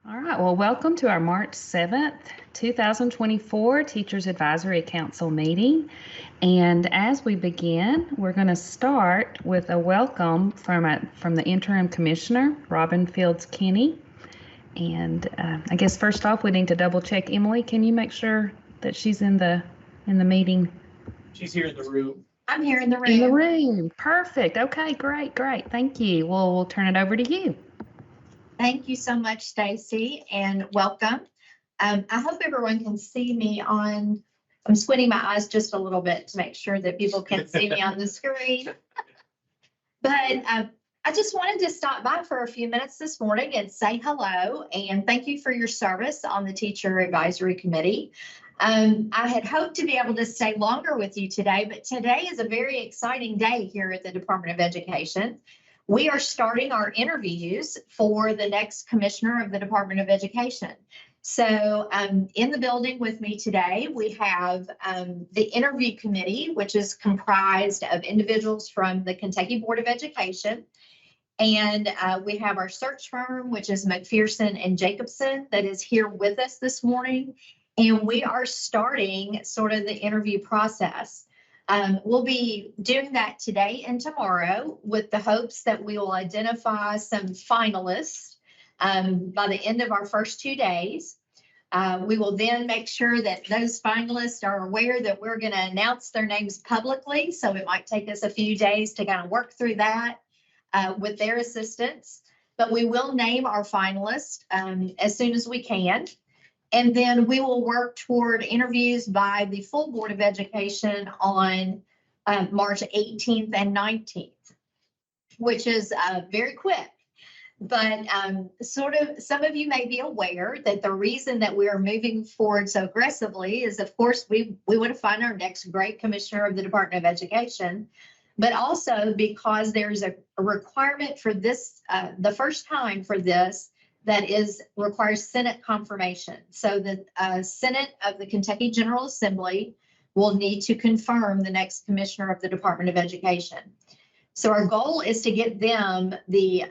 All right, well, welcome to our March 7th, 2024 Teachers Advisory Council meeting. And as we begin, we're going to start with a welcome from the interim commissioner, Robin Fields Kinney. And I guess first off, we need to double check. Emily, can you make sure that she's in the meeting? She's here in the room. I'm here in the room. In the room. Perfect. Okay, great. Thank you. Well, we'll turn it over to you. Thank you so much, Stacy, and welcome. I hope everyone can see me I'm squinting my eyes just a little bit to make sure that people can see me on the screen. But I just wanted to stop by for a few minutes this morning and say hello and thank you for your service on the Teacher Advisory Committee. I had hoped to be able to stay longer with you today, but today is a very exciting day here at the Department of Education. We are starting our interviews for the next commissioner of the Department of Education. So in the building with me today, we have the interview committee, which is comprised of individuals from the Kentucky Board of Education. And we have our search firm, which is McPherson and Jacobson, that is here with us this morning. And we are starting sort of the interview process. We'll be doing that today and tomorrow with the hopes that we will identify some finalists by the end of our first 2 days. We will then make sure that those finalists are aware that we're going to announce their names publicly. So it might take us a few days to kind of work through that with their assistance. But we will name our finalists as soon as we can. And then we will work toward interviews by the full Board of Education on March 18th and 19th, which is very quick. But some of you may be aware that the reason that we are moving forward so aggressively is, of course, we want to find our next great commissioner of the Department of Education, but also because there's a requirement for this, the first time for this, that requires Senate confirmation. So the Senate of the Kentucky General Assembly will need to confirm the next commissioner of the Department of Education. So our goal is to get them the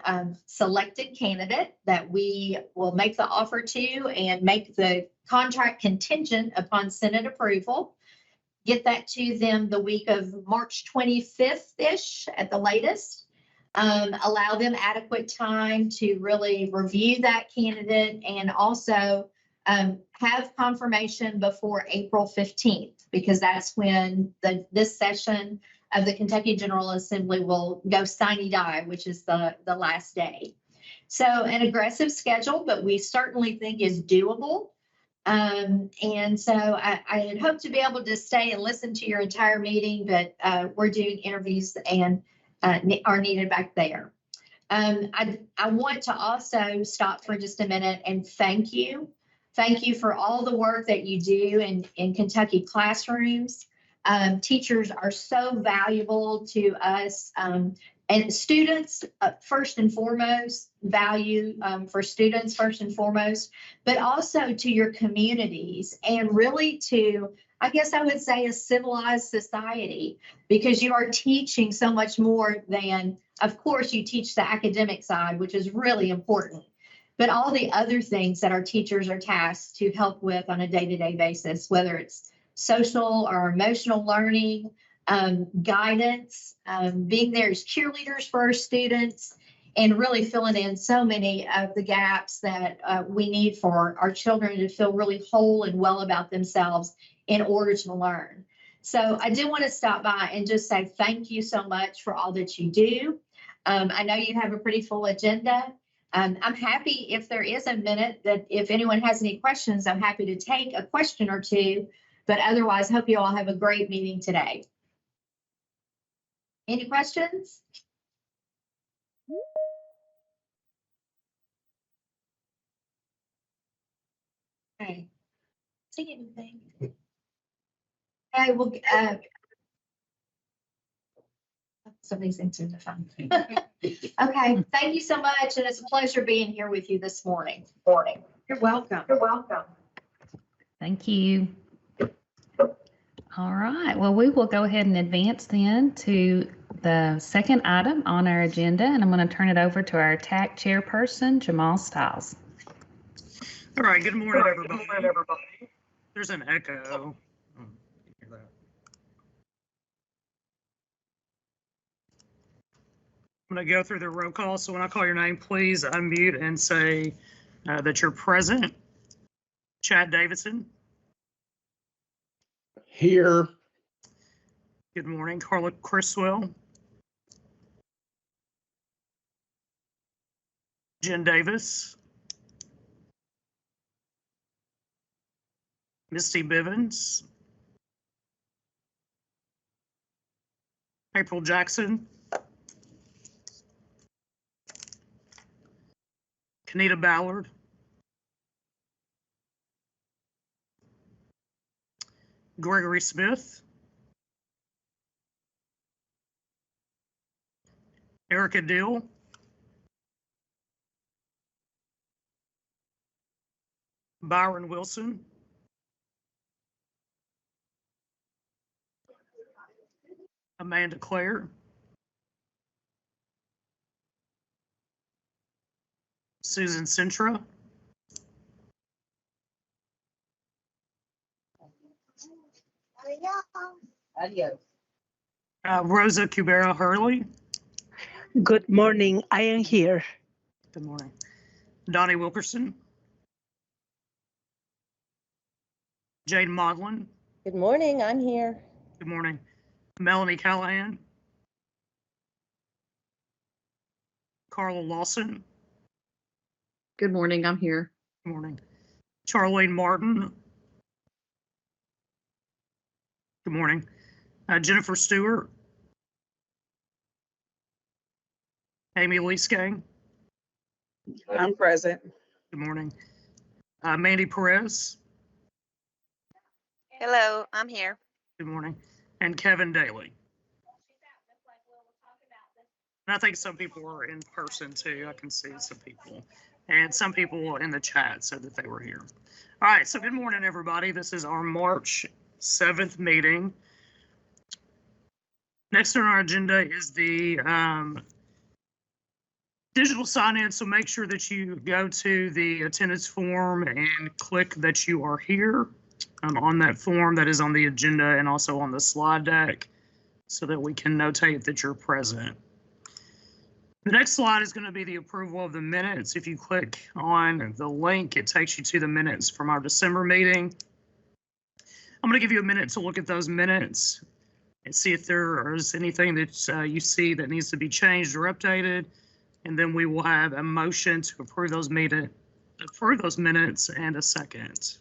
selected candidate that we will make the offer to and make the contract contingent upon Senate approval. Get that to them the week of March 25th-ish at the latest. Allow them adequate time to really review that candidate and also have confirmation before April 15th, because that's when this session of the Kentucky General Assembly will go sine die, which is the last day. So an aggressive schedule, but we certainly think is doable. And so I had hoped to be able to stay and listen to your entire meeting, but we're doing interviews and are needed back there. I want to also stop for just a minute and thank you. Thank you for all the work that you do in Kentucky classrooms. Teachers are so valuable to us, and students first and foremost, value for students first and foremost, but also to your communities and really to, I guess I would say, a civilized society, because you are teaching so much more than, of course, you teach the academic side, which is really important, but all the other things that our teachers are tasked to help with on a day-to-day basis, whether it's social or emotional learning, guidance, being there as cheerleaders for our students, and really filling in so many of the gaps that we need for our children to feel really whole and well about themselves in order to learn. So I do want to stop by and just say thank you so much for all that you do. I know you have a pretty full agenda. I'm happy if there is a minute that if anyone has any questions, I'm happy to take a question or two, but otherwise, hope you all have a great meeting today. Any questions? Okay. See anything? Okay, well, somebody's answering the phone. Okay, thank you so much, and it's a pleasure being here with you this morning. You're welcome. You're welcome. Thank you. All right, well, we will go ahead and advance then to the second item on our agenda, and I'm going to turn it over to our TAC chairperson, Jamal Stiles. All right, good morning, everybody. There's an echo. Hear that? I'm going to go through the roll call. So when I call your name, please unmute and say that you're present. Chad Davidson. Here. Good morning. Carla Criswell. Jen Davis. Misty Bivens. April Jackson. Kenita Ballard. Gregory Smith. Erica Dill. Byron Wilson. Amanda Claire. Susan Sintra. Adios. Rosa Cubera Hurley. Good morning. I am here. Good morning. Donnie Wilkerson. Jade Modlin. Good morning. I'm here. Good morning. Melanie Callahan. Carla Lawson. Good morning, I'm here. Good morning. Charlene Martin. Good morning. Jennifer Stewart. Amy Leeskang. I'm present. Good morning. Mandy Perez. Hello, I'm here. Good morning. And Kevin Daly. And I think some people are in person too. I can see some people. And some people in the chat said that they were here. All right, so good morning, everybody. This is our March 7th meeting. Next on our agenda is the digital sign-in, so make sure that you go to the attendance form and click that you are here on that form that is on the agenda and also on the slide deck so that we can notate that you're present. The next slide is going to be the approval of the minutes. If you click on the link, it takes you to the minutes from our December meeting. I'm going to give you a minute to look at those minutes and see if there is anything that you see that needs to be changed or updated. And then we will have a motion to approve those minutes and a second.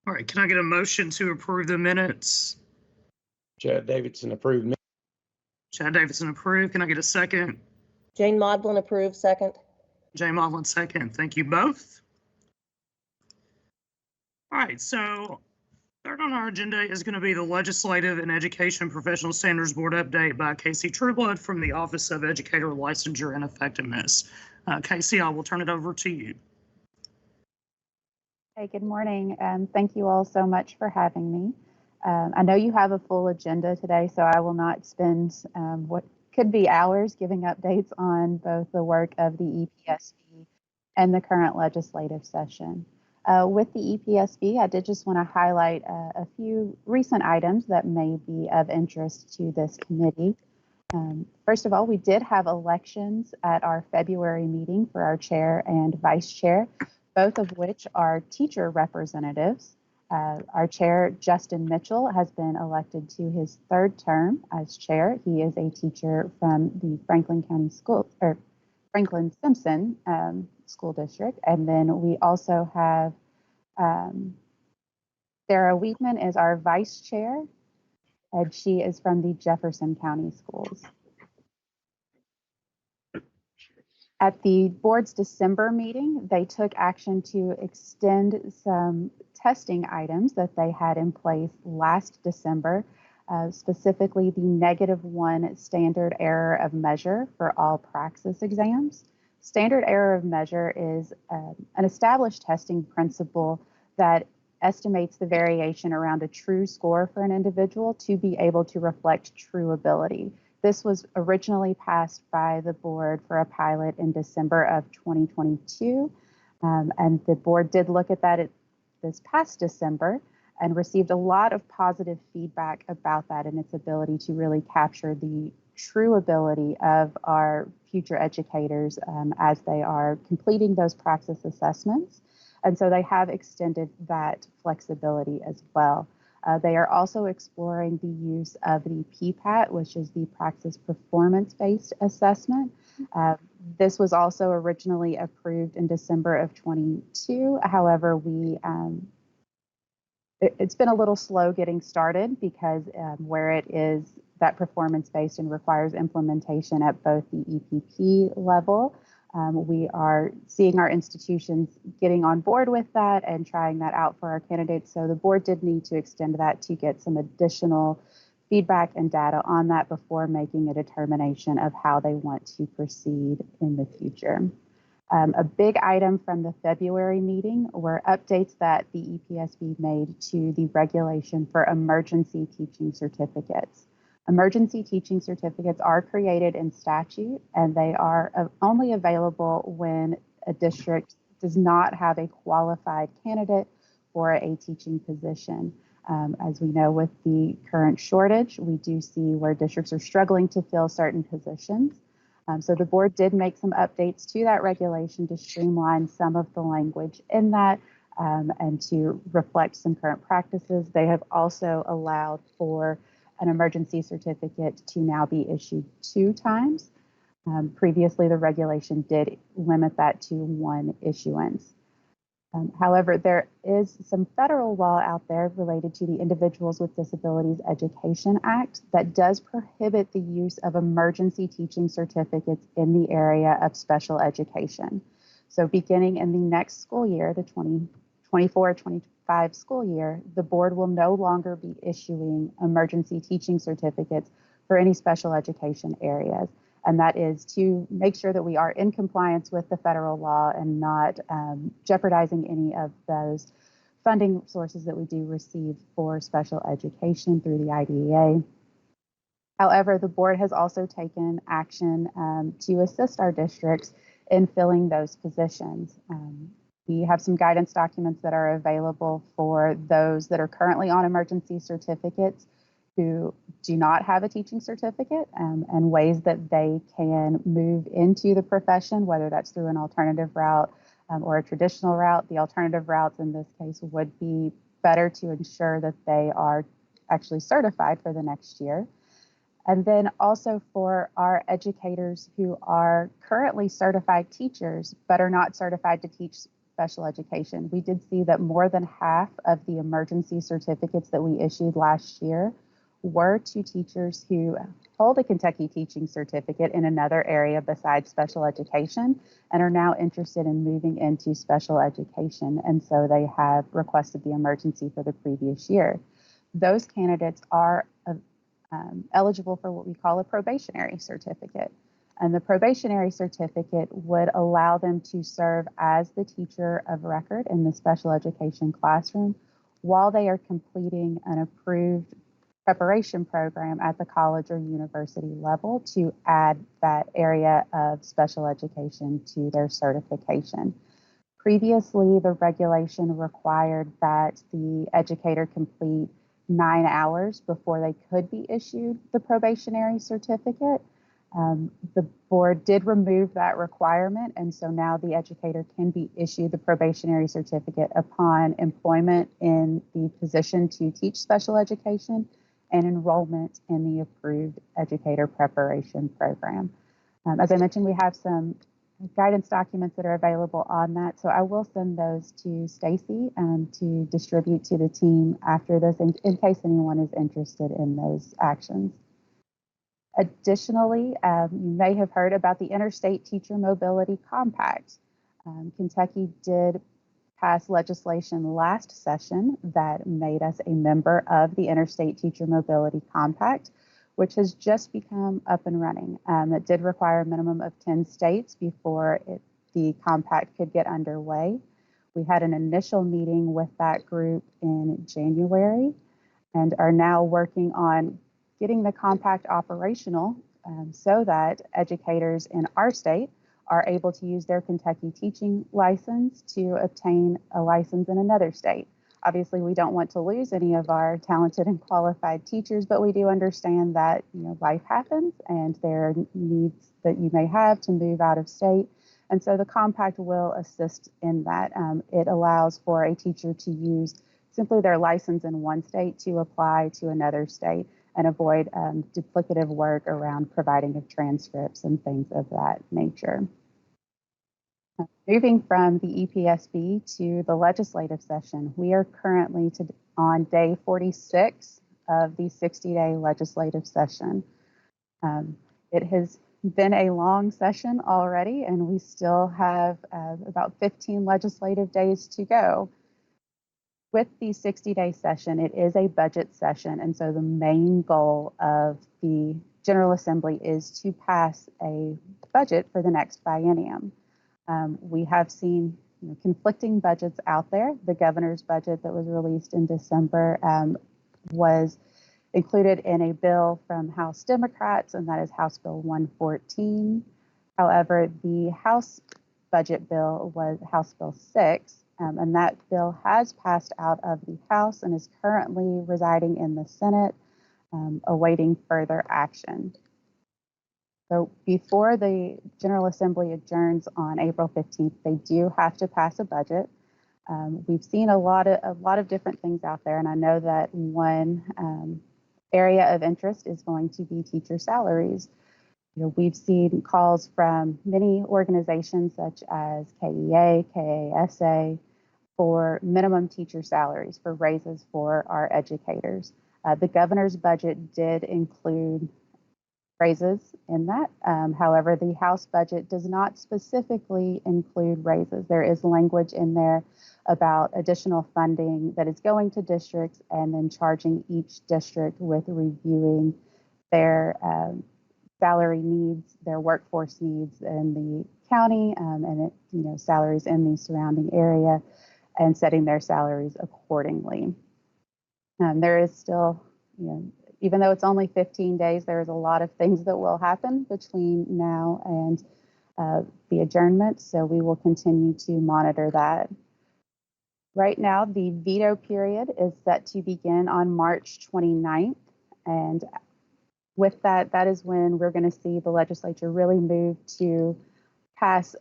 All right, can I get a motion to approve the minutes? Chad Davidson approved me. Chad Davidson approved. Can I get a second? Jane Modlin approved, second. Jay Modlin second. Thank you both. All right, so third on our agenda is going to be the Legislative and Education Professional Standards Board update by Casey Trueblood from the Office of Educator Licensure and Effectiveness. Casey, I will turn it over to you. Hey, good morning, and thank you all so much for having me. I know you have a full agenda today, so I will not spend what could be hours giving updates on both the work of the EPSB and the current legislative session. With the EPSB, I did just want to highlight a few recent items that may be of interest to this committee. First of all, we did have elections at our February meeting for our chair and vice chair, both of which are teacher representatives. Our chair, Justin Mitchell, has been elected to his third term as chair. He is a teacher from the Franklin County School, or Franklin Simpson School District. And then we also have Sarah Weedman is our vice chair, and she is from the Jefferson County Schools. At the board's December meeting, they took action to extend some testing items that they had in place last December, specifically the -1 standard error of measure for all praxis exams. Standard error of measure is an established testing principle that estimates the variation around a true score for an individual to be able to reflect true ability. This was originally passed by the board for a pilot in December of 2022, and the board did look at that this past December and received a lot of positive feedback about that and its ability to really capture the true ability of our future educators as they are completing those praxis assessments. And so they have extended that flexibility as well. They are also exploring the use of the PPAT, which is the Praxis Performance-Based Assessment. This was also originally approved in December of 22. However, it's been a little slow getting started because where it is that performance-based and requires implementation at both the EPP level, we are seeing our institutions getting on board with that and trying that out for our candidates. So the board did need to extend that to get some additional feedback and data on that before making a determination of how they want to proceed in the future. A big item from the February meeting were updates that the EPSB made to the regulation for emergency teaching certificates. Emergency teaching certificates are created in statute, and they are only available when a district does not have a qualified candidate for a teaching position. As we know, with the current shortage, we do see where districts are struggling to fill certain positions. So the board did make some updates to that regulation to streamline some of the language in that and to reflect some current practices. They have also allowed for an emergency certificate to now be issued 2 times. Previously, the regulation did limit that to 1 issuance. However, there is some federal law out there related to the Individuals with Disabilities Education Act that does prohibit the use of emergency teaching certificates in the area of special education. So beginning in the next school year, the 2024-25 school year, the board will no longer be issuing emergency teaching certificates for any special education areas. And that is to make sure that we are in compliance with the federal law and not jeopardizing any of those funding sources that we do receive for special education through the IDEA. However, the board has also taken action to assist our districts in filling those positions. We have some guidance documents that are available for those that are currently on emergency certificates who do not have a teaching certificate and ways that they can move into the profession, whether that's through an alternative route or a traditional route. The alternative routes in this case would be better to ensure that they are actually certified for the next year. And then also for our educators who are currently certified teachers but are not certified to teach special education. We did see that more than half of the emergency certificates that we issued last year were to teachers who hold a Kentucky teaching certificate in another area besides special education and are now interested in moving into special education. And so they have requested the emergency for the previous year. Those candidates are eligible for what we call a probationary certificate. And the probationary certificate would allow them to serve as the teacher of record in the special education classroom while they are completing an approved preparation program at the college or university level to add that area of special education to their certification. Previously, the regulation required that the educator complete 9 hours before they could be issued the probationary certificate. The board did remove that requirement, and so now the educator can be issued the probationary certificate upon employment in the position to teach special education and enrollment in the approved educator preparation program. As I mentioned, we have some guidance documents that are available on that, so I will send those to Stacy to distribute to the team after this in case anyone is interested in those actions. Additionally, you may have heard about the Interstate Teacher Mobility Compact. Kentucky did pass legislation last session that made us a member of the Interstate Teacher Mobility Compact, which has just become up and running. It did require a minimum of 10 states before the compact could get underway. We had an initial meeting with that group in January and are now working on getting the compact operational so that educators in our state are able to use their Kentucky teaching license to obtain a license in another state. Obviously, we don't want to lose any of our talented and qualified teachers, but we do understand that life happens and there are needs that you may have to move out of state. And so the compact will assist in that. It allows for a teacher to use simply their license in one state to apply to another state and avoid duplicative work around providing of transcripts and things of that nature. Moving from the EPSB to the legislative session, we are currently on day 46 of the 60-day legislative session. It has been a long session already, and we still have about 15 legislative days to go. With the 60-day session, it is a budget session, and so the main goal of the General Assembly is to pass a budget for the next biennium. We have seen conflicting budgets out there. The governor's budget that was released in December was included in a bill from House Democrats, and that is House Bill 114. However, the House budget bill was House Bill 6, and that bill has passed out of the House and is currently residing in the Senate, awaiting further action. So before the General Assembly adjourns on April 15th, they do have to pass a budget. We've seen a lot of different things out there, and I know that one area of interest is going to be teacher salaries. We've seen calls from many organizations such as KEA, KASA, for minimum teacher salaries, for raises for our educators. The governor's budget did include raises in that. However, the House budget does not specifically include raises. There is language in there about additional funding that is going to districts and then charging each district with reviewing their salary needs, their workforce needs in the county, and salaries in the surrounding area, and setting their salaries accordingly. There is still, even though it's only 15 days, there's a lot of things that will happen between now and the adjournment, so we will continue to monitor that. Right now, the veto period is set to begin on March 29th, and with that, that is when we're going to see the legislature really move to pass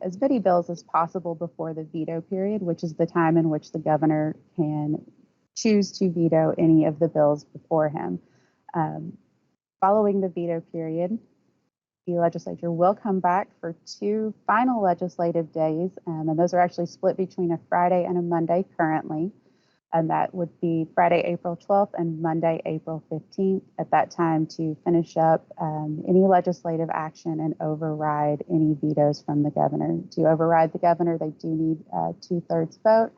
as many bills as possible before the veto period, which is the time in which the governor can choose to veto any of the bills before him. Following the veto period, the legislature will come back for 2 final legislative days, and those are actually split between a Friday and a Monday currently, and that would be Friday, April 12th and Monday, April 15th, at that time to finish up any legislative action and override any vetoes from the governor. To override the governor, they do need a 2/3 vote.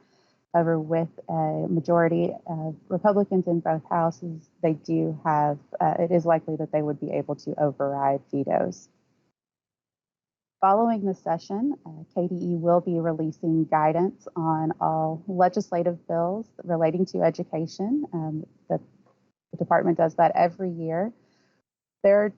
However, with a majority of Republicans in both houses, they do have, it is likely that they would be able to override vetoes. Following the session, KDE will be releasing guidance on all legislative bills relating to education. The department does that every year. Their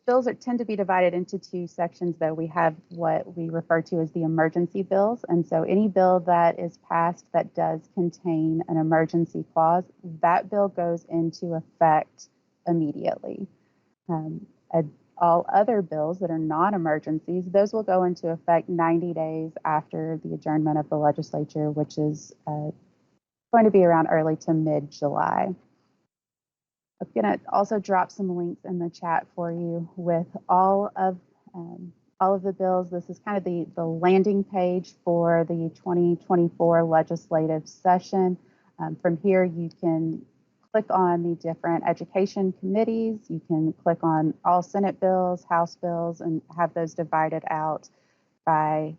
bills tend to be divided into 2 sections, though. We have what we refer to as the emergency bills. And so any bill that is passed that does contain an emergency clause, that bill goes into effect immediately. All other bills that are non-emergencies, those will go into effect 90 days after the adjournment of the legislature, which is going to be around early to mid-July. I'm going to also drop some links in the chat for you with all of the bills. This is kind of the landing page for the 2024 legislative session. From here, you can click on the different education committees. You can click on all Senate bills, House bills, and have those divided out by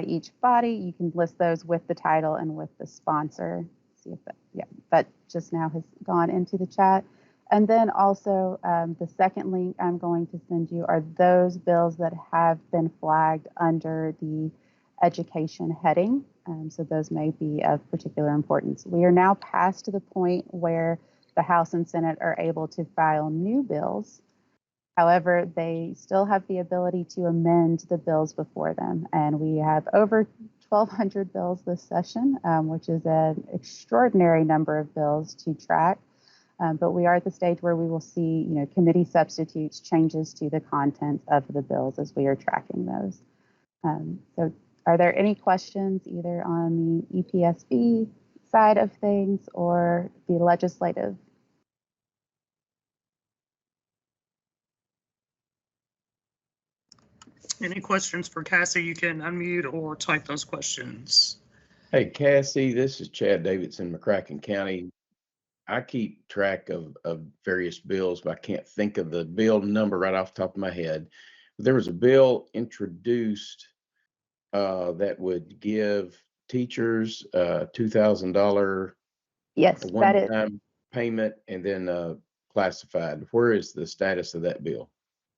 each body. You can list those with the title and with the sponsor. See if that, yeah, that just now has gone into the chat. And then also the second link I'm going to send you are those bills that have been flagged under the education heading. So those may be of particular importance. We are now past the point where the House and Senate are able to file new bills. However, they still have the ability to amend the bills before them. And we have over 1,200 bills this session, which is an extraordinary number of bills to track. But we are at the stage where we will see, committee substitutes, changes to the content of the bills as we are tracking those. So are there any questions either on the EPSB side of things or the legislative? Any questions for Cassie? You can unmute or type those questions. Hey, Cassie, this is Chad Davidson, McCracken County. I keep track of various bills, but I can't think of the bill number right off the top of my head. There was a bill introduced that would give teachers $2,000 Yes, that is. one-time payment and then classified. Where is the status of that bill?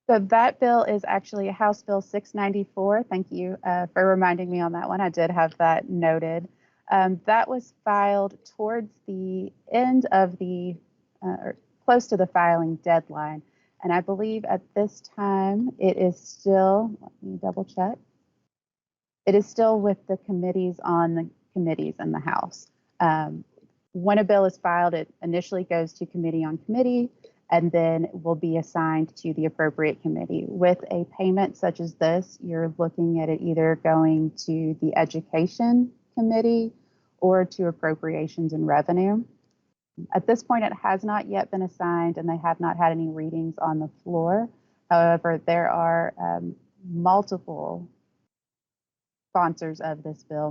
So that bill is actually House Bill 694. Thank you for reminding me on that one. I did have that noted. That was filed towards the end of the, or close to the filing deadline. And I believe at this time it is still, let me double check. It is still with the committees on the committees in the House. When a bill is filed, it initially goes to committee on committee and then will be assigned to the appropriate committee. With a payment such as this, you're looking at it either going to the education committee or to appropriations and revenue. At this point, it has not yet been assigned and they have not had any readings on the floor. However, there are multiple sponsors of this bill,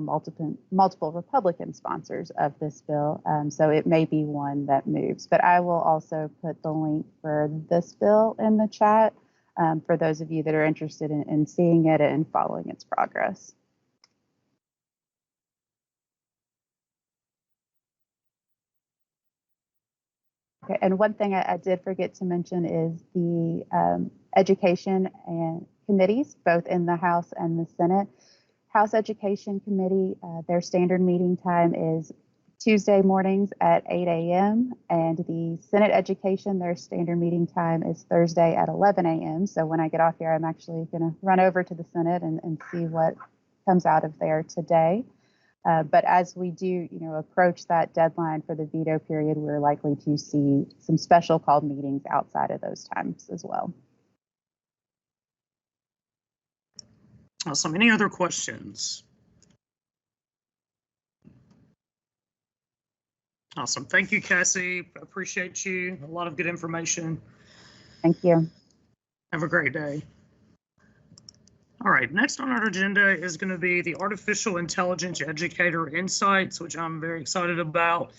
multiple Republican sponsors of this bill. So it may be one that moves, but I will also put the link for this bill in the chat for those of you that are interested in seeing it and following its progress. Okay, and one thing I did forget to mention is the education and committees, both in the House and the Senate. House Education Committee, their standard meeting time is Tuesday mornings at 8 a.m. and the Senate Education, their standard meeting time is Thursday at 11 a.m. So when I get off here, I'm actually going to run over to the Senate and see what comes out of there today. But as we do, approach that deadline for the veto period, we're likely to see some special called meetings outside of those times as well. Awesome. Any other questions? Awesome. Thank you, Cassie. Appreciate you. A lot of good information. Thank you. Have a great day. All right, next on our agenda is going to be the Artificial Intelligence Educator Insights, which I'm very excited about.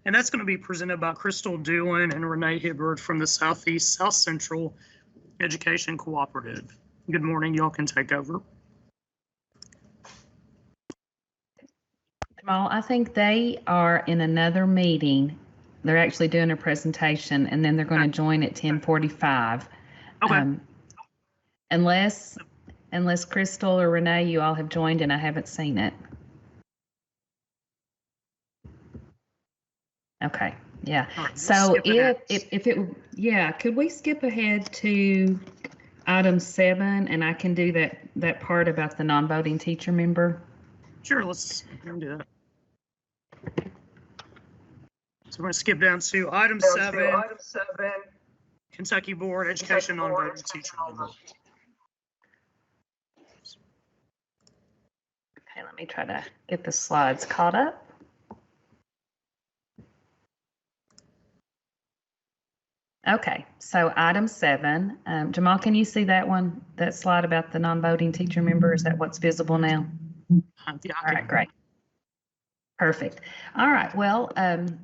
And that's going to be presented by Crystal Doolan and Renee Hibbard from the Southeast South Central Education Cooperative. Good morning. Y'all can take over. Jamal, I think they are in another meeting. They're actually doing a presentation and then they're going to join at 10:45. Okay. Unless Crystal or Renee, you all have joined and I haven't seen it. Okay, yeah. Right, So could we skip ahead to item 7 and I can do that part about the non-voting teacher member? Sure, let's do that. So we're going to skip down to item 7, Kentucky Board Education non-voting teacher member. Okay, let me try to get the slides caught up. Okay, so item 7, Jamal, can you see that one, that slide about the non-voting teacher member? Is that what's visible now? Yeah, All right, great. Perfect. All right. Well,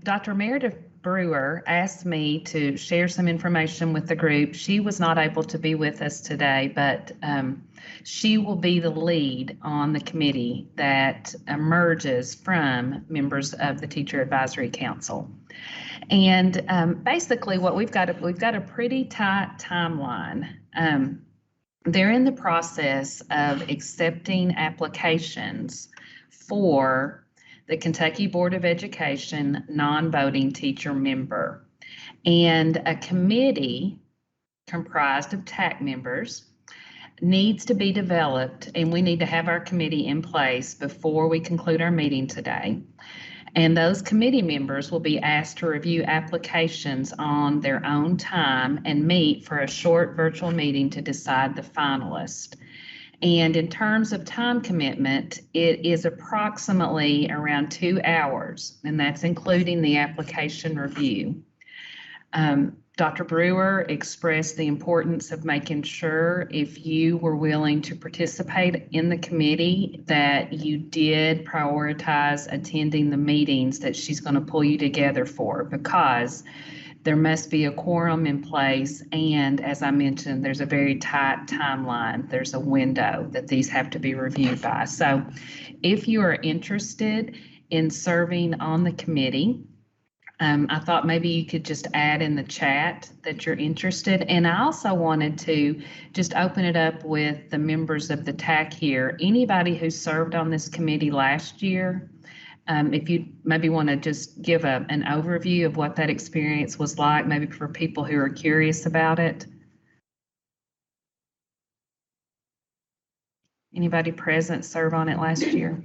Dr. Meredith Brewer asked me to share some information with the group. She was not able to be with us today, but she will be the lead on the committee that emerges from members of the Teacher Advisory Council. And basically, what we've got a pretty tight timeline. They're in the process of accepting applications for the Kentucky Board of Education non-voting teacher member. And a committee comprised of TAC members needs to be developed, and we need to have our committee in place before we conclude our meeting today. And those committee members will be asked to review applications on their own time and meet for a short virtual meeting to decide the finalist. And in terms of time commitment, it is approximately around 2 hours, and that's including the application review. Dr. Brewer expressed the importance of making sure if you were willing to participate in the committee that you did prioritize attending the meetings that she's going to pull you together for, because there must be a quorum in place. And as I mentioned, there's a very tight timeline. There's a window that these have to be reviewed by. So if you are interested in serving on the committee, I thought maybe you could just add in the chat that you're interested. And I also wanted to just open it up with the members of the TAC here. Anybody who served on this committee last year, if you maybe want to just give an overview of what that experience was like, maybe for people who are curious about it. Anybody present serve on it last year?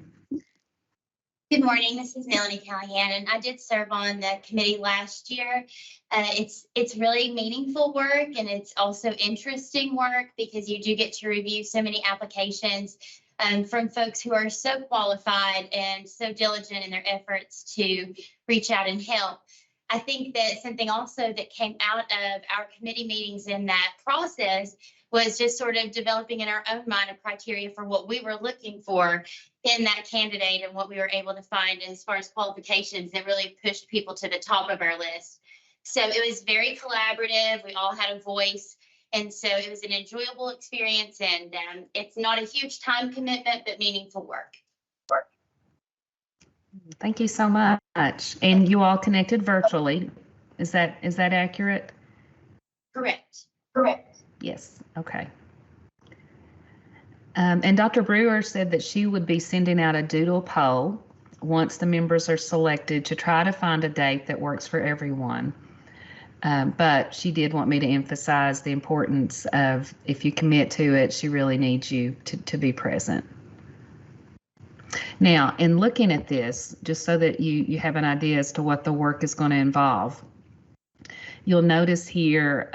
Good morning, this is Melanie Callahan, and I did serve on the committee last year. It's really meaningful work, and it's also interesting work because you do get to review so many applications from folks who are so qualified and so diligent in their efforts to reach out and help. I think that something also that came out of our committee meetings in that process was just sort of developing in our own mind a criteria for what we were looking for in that candidate and what we were able to find as far as qualifications that really pushed people to the top of our list. So it was very collaborative. We all had a voice. And so it was an enjoyable experience, and it's not a huge time commitment, but meaningful work. Thank you so much. And you all connected virtually. Is that accurate? Correct. Yes. Okay. And Dr. Brewer said that she would be sending out a doodle poll once the members are selected to try to find a date that works for everyone. But she did want me to emphasize the importance of, if you commit to it, she really needs you to be present. Now, in looking at this, just so that you have an idea as to what the work is going to involve, you'll notice here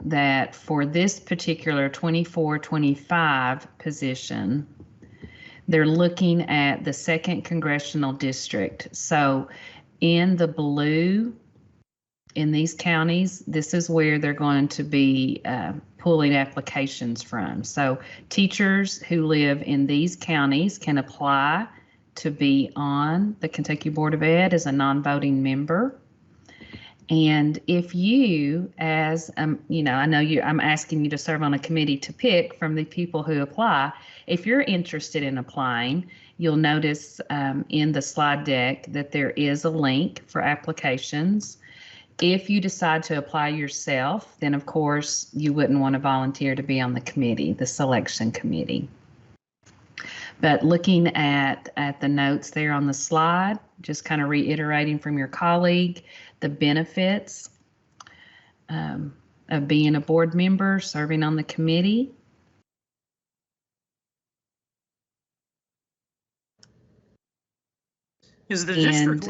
that for this particular 24-25 position, they're looking at the 2nd Congressional District. So in the blue, in these counties, this is where they're going to be pulling applications from. So teachers who live in these counties can apply to be on the Kentucky Board of Ed as a non-voting member. And if you, as I know I'm asking you to serve on a committee to pick from the people who apply. If you're interested in applying, you'll notice in the slide deck that there is a link for applications. If you decide to apply yourself, then of course you wouldn't want to volunteer to be on the committee, the selection committee. But looking at the notes there on the slide, just kind of reiterating from your colleague, the benefits of being a board member, serving on the committee. Is the district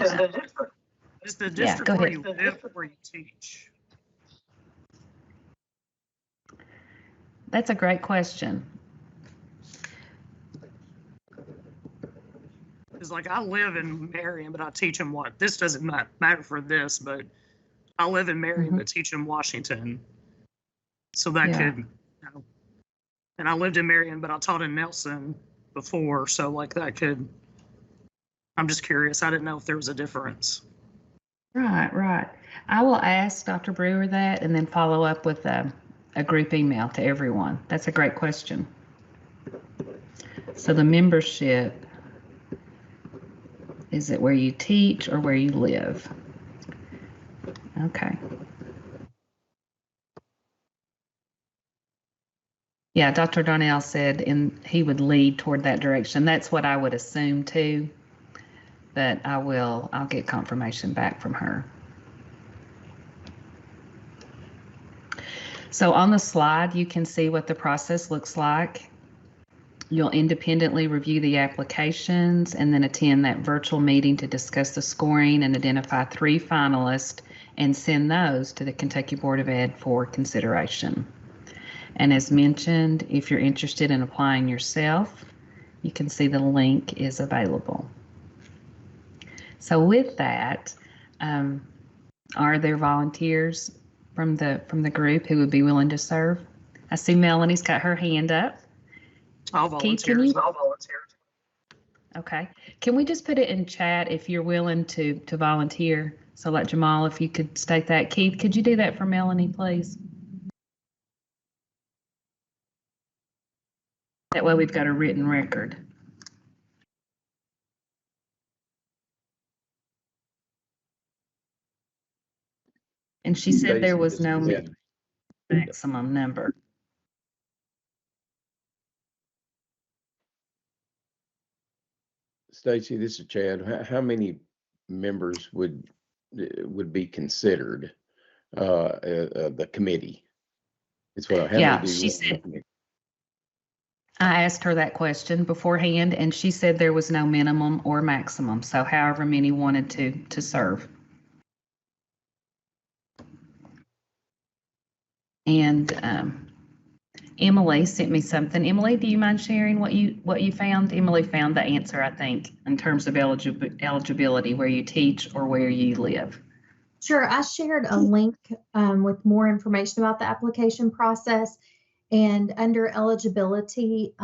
go where ahead. you live, where you teach? That's a great question. Because like I live in Marion, but I teach in what? This doesn't matter for this, but I live in Marion, but teach in Washington. So that could, and I lived in Marion, but I taught in Nelson before. So like that could I'm just curious. I didn't know if there was a difference. Right, right. I will ask Dr. Brewer that and then follow up with a group email to everyone. That's a great question. So the membership, is it where you teach or where you live? Okay. Yeah, Dr. Darnell said he would lead toward that direction. That's what I would assume too, but I'll get confirmation back from her. So on the slide, you can see what the process looks like. You'll independently review the applications and then attend that virtual meeting to discuss the scoring and identify 3 finalists and send those to the Kentucky Board of Ed for consideration. And as mentioned, if you're interested in applying yourself, you can see the link is available. So with that, are there volunteers from the group who would be willing to serve? I see Melanie's got her hand up. I'll volunteer. I'll volunteer. Okay. Can we just put it in chat if you're willing to volunteer? So like Jamal, if you could state that. Keith, could you do that for Melanie, please? That way we've got a written record. And she said there was no maximum number. Stacy, this is Chad. How many members would be considered the committee? It's what She said. I asked her that question beforehand, and she said there was no minimum or maximum. So however many wanted to serve. And Emily sent me something. Emily, do you mind sharing what you found? Emily found the answer, I think, in terms of eligibility, where you teach or where you live. Sure. I shared a link with more information about the application process. And under eligibility,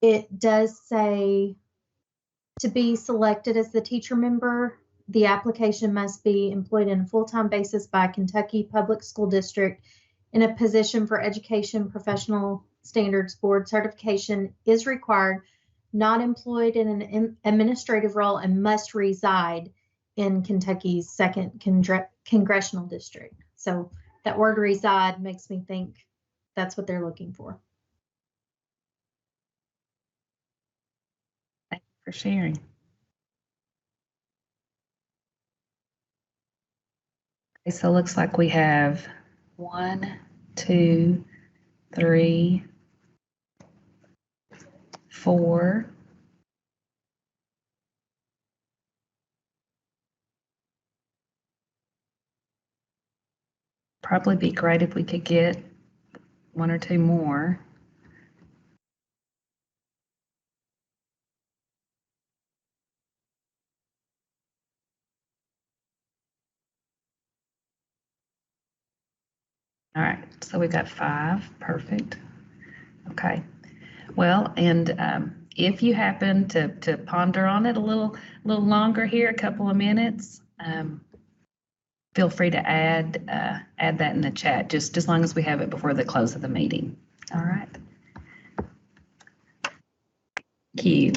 it does say to be selected as the teacher member, the application must be employed on a full-time basis by Kentucky Public School District in a position for education professional standards board certification is required, not employed in an administrative role, and must reside in Kentucky's 2nd congressional district. So that word reside makes me think that's what they're looking for. Thank you for sharing. Okay, so it looks like we have 1, 2, 3, 4. Probably be great if we could get 1 or 2 more. All right, so we've got 5. Perfect. Okay. Well, and if you happen to ponder on it a little longer here, a couple of minutes, feel free to add that in the chat, just as long as we have it before the close of the meeting. All right. Thank you.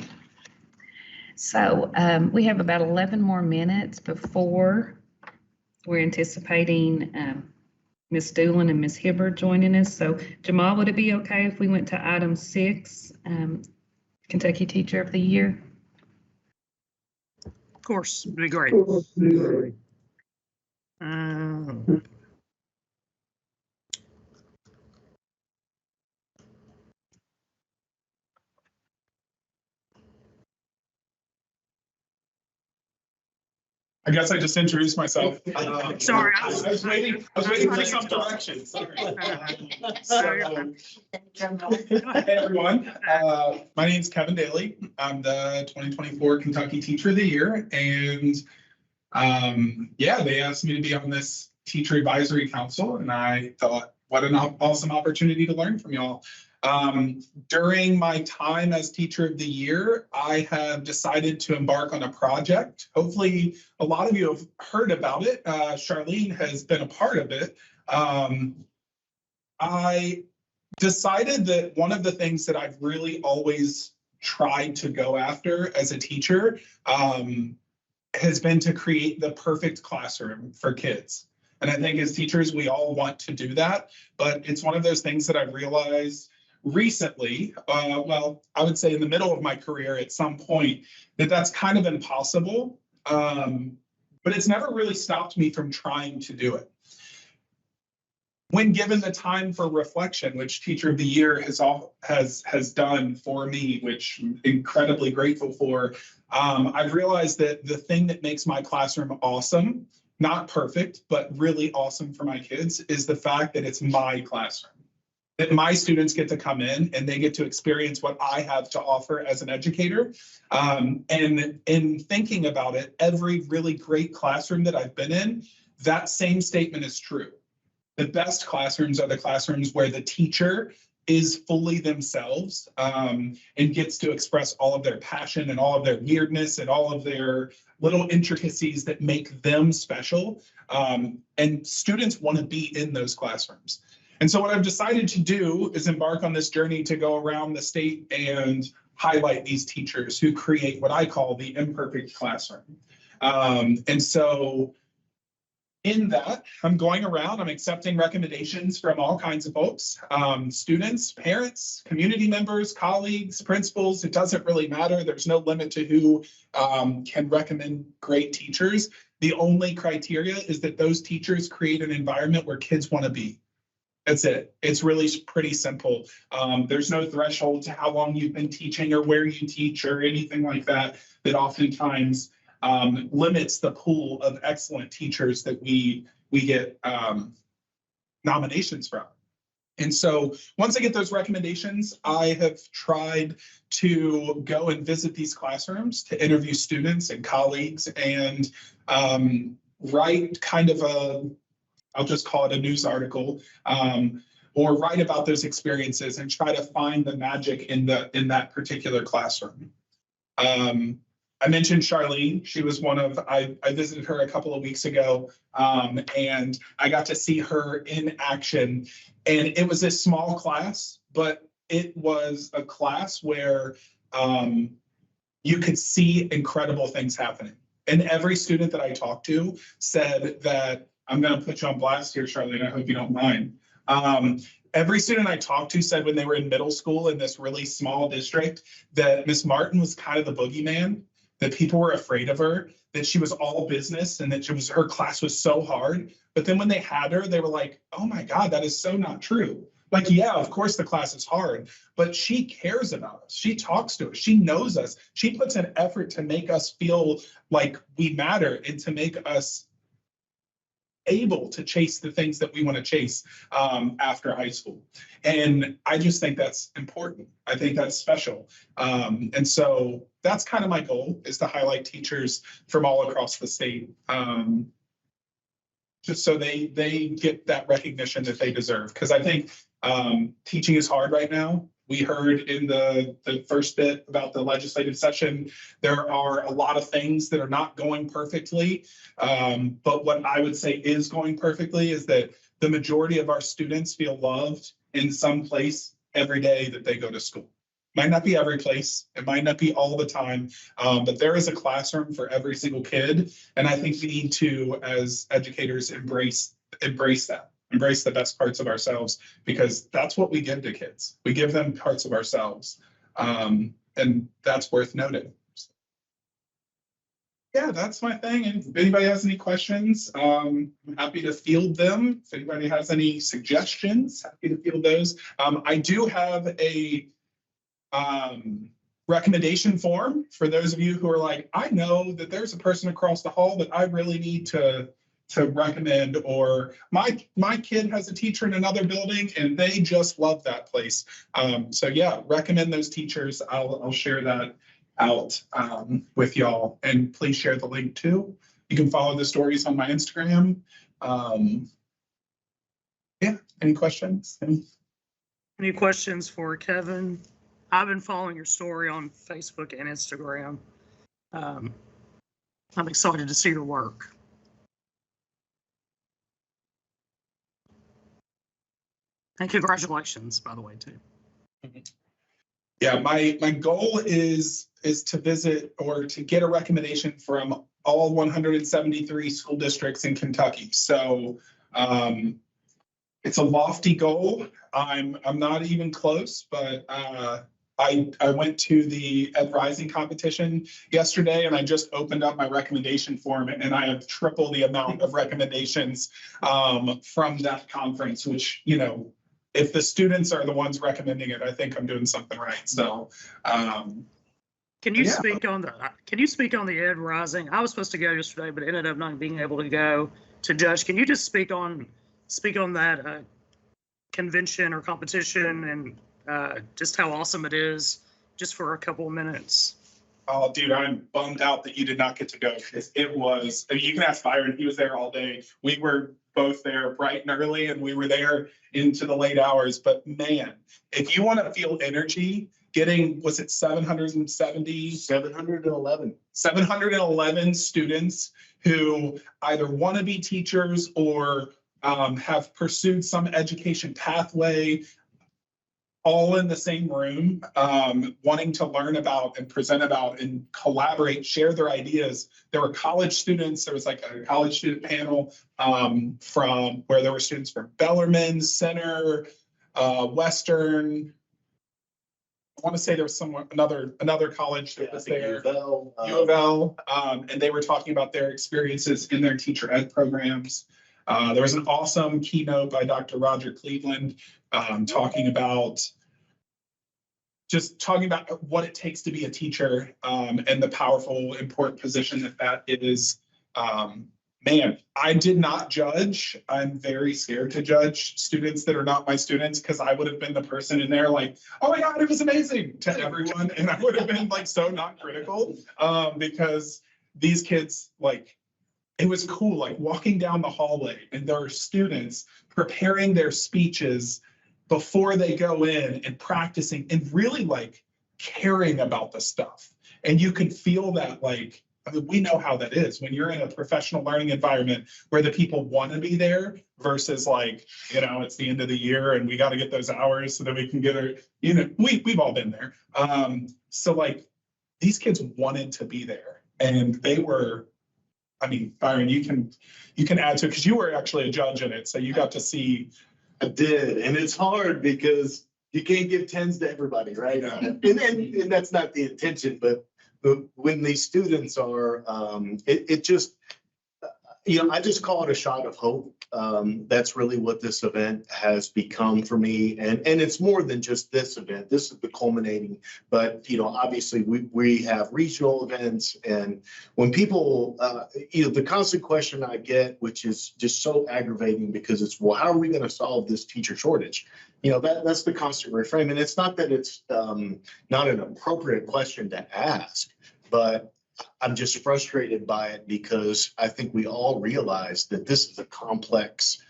So we have about 11 more minutes before we're anticipating Ms. Doolin and Ms. Hibbard joining us. So Jamal, would it be okay if we went to item 6, Kentucky Teacher of the Year? Of course, it'd be great. I guess I just introduced myself. Sorry, I was waiting for some direction. Sorry. Hey everyone, my name is Kevin Daly. I'm the 2024 Kentucky Teacher of the Year, and yeah, they asked me to be on this Teacher Advisory Council, and I thought, what an awesome opportunity to learn from y'all. During my time as Teacher of the Year, I have decided to embark on a project. Hopefully, a lot of you have heard about it. Charlene has been a part of it. I decided that one of the things that I've really always tried to go after as a teacher has been to create the perfect classroom for kids. And I think as teachers, we all want to do that, but it's one of those things that I've realized recently, well, I would say in the middle of my career at some point, that that's kind of impossible. But it's never really stopped me from trying to do it. When given the time for reflection, which Teacher of the Year has done for me, which I'm incredibly grateful for, I've realized that the thing that makes my classroom awesome, not perfect, but really awesome for my kids, is the fact that it's my classroom. That my students get to come in and they get to experience what I have to offer as an educator. And in thinking about it, every really great classroom that I've been in, that same statement is true. The best classrooms are the classrooms where the teacher is fully themselves and gets to express all of their passion and all of their weirdness and all of their little intricacies that make them special. And students want to be in those classrooms. And so what I've decided to do is embark on this journey to go around the state and highlight these teachers who create what I call the imperfect classroom. And so in that, I'm going around, I'm accepting recommendations from all kinds of folks, students, parents, community members, colleagues, principals. It doesn't really matter. There's no limit to who can recommend great teachers. The only criteria is that those teachers create an environment where kids want to be. That's it. It's really pretty simple. There's no threshold to how long you've been teaching or where you teach or anything like that, that oftentimes limits the pool of excellent teachers that we get nominations from. And so once I get those recommendations, I have tried to go and visit these classrooms to interview students and colleagues and write kind of I'll just call it a news article, or write about those experiences and try to find the magic in that particular classroom. I mentioned Charlene. She was one of, I visited her a couple of weeks ago, and I got to see her in action. And it was a small class, but it was a class where you could see incredible things happening. And every student that I talked to said that, I'm going to put you on blast here, Charlene, I hope you don't mind. Every student I talked to said when they were in middle school in this really small district that Miss Martin was kind of the boogeyman, that people were afraid of her, that she was all business and that her class was so hard. But then when they had her, they were like, oh my God, that is so not true. Like, yeah, of course the class is hard, but she cares about us. She talks to us. She knows us. She puts an effort to make us feel like we matter and to make us able to chase the things that we want to chase after high school. And I just think that's important. I think that's special. And so that's kind of my goal, is to highlight teachers from all across the state, just so they get that recognition that they deserve. Because I think teaching is hard right now. We heard in the first bit about the legislative session, there are a lot of things that are not going perfectly. But what I would say is going perfectly is that the majority of our students feel loved in some place every day that they go to school. Might not be every place, it might not be all the time, but there is a classroom for every single kid. And I think we need to, as educators, embrace that. Embrace the best parts of ourselves, because that's what we give to kids. We give them parts of ourselves, and that's worth noting. Yeah, that's my thing. And if anybody has any questions, I'm happy to field them. If anybody has any suggestions, happy to field those. I do have a recommendation form for those of you who are like, I know that there's a person across the hall that I really need to recommend, or my kid has a teacher in another building and they just love that place. So yeah, recommend those teachers. I'll share that out with y'all, and please share the link too. You can follow the stories on my Instagram. Yeah, any questions? Any questions for Kevin? I've been following your story on Facebook and Instagram. I'm excited to see your work. And congratulations, by the way, too. Yeah, my goal is to visit or to get a recommendation from all 173 school districts in Kentucky. So it's a lofty goal. I'm not even close, but I went to the Ed Rising competition yesterday, and I just opened up my recommendation form, and I have triple the amount of recommendations from that conference, which, you know, if the students are the ones recommending it, I think I'm doing something right. So, can you speak on the Ed Rising? I was supposed to go yesterday, but ended up not being able to go to judge. Can you just speak on that convention or competition and just how awesome it is, just for a couple of minutes? Oh, dude, I'm bummed out that you did not get to go, because it was, I mean, you can ask Byron, he was there all day. We were both there bright and early, and we were there into the late hours. But man, if you want to feel energy, getting, was it 711 students who either want to be teachers or have pursued some education pathway, all in the same room, wanting to learn about and present about and collaborate, share their ideas. There were college students. There was like a college student panel from where there were students from Bellarmine, Center, Western. I want to say there was another college that was there, U of L, and they were talking about their experiences in their teacher ed programs. There was an awesome keynote by Dr. Roger Cleveland talking about what it takes to be a teacher and the powerful, important position that is. Man, I did not judge. I'm very scared to judge students that are not my students, because I would have been the person in there like, oh my God, it was amazing to everyone. And I would have been like so not critical because these kids, like, it was cool, like walking down the hallway and there are students preparing their speeches before they go in and practicing and really like caring about the stuff. And you can feel that, like, I mean, we know how that is when you're in a professional learning environment where the people want to be there versus like, you know, it's the end of the year and we got to get those hours so that we can get our, you know, we've all been there. So like these kids wanted to be there, and they were, I mean, Byron, you can add to it because you were actually a judge in it. So you got to see. I did. And it's hard because you can't give 10s to everybody, right? And that's not the intention, but when these students are, it just, you know, I just call it a shot of hope. That's really what this event has become for me. And it's more than just this event. This is the culminating, but, you know, obviously we have regional events, and when people, you know, the constant question I get, which is just so aggravating because it's, well, how are we going to solve this teacher shortage? You know, that's the constant reframe. And it's not that it's not an appropriate question to ask, but I'm just frustrated by it because I think we all realize that this is a complex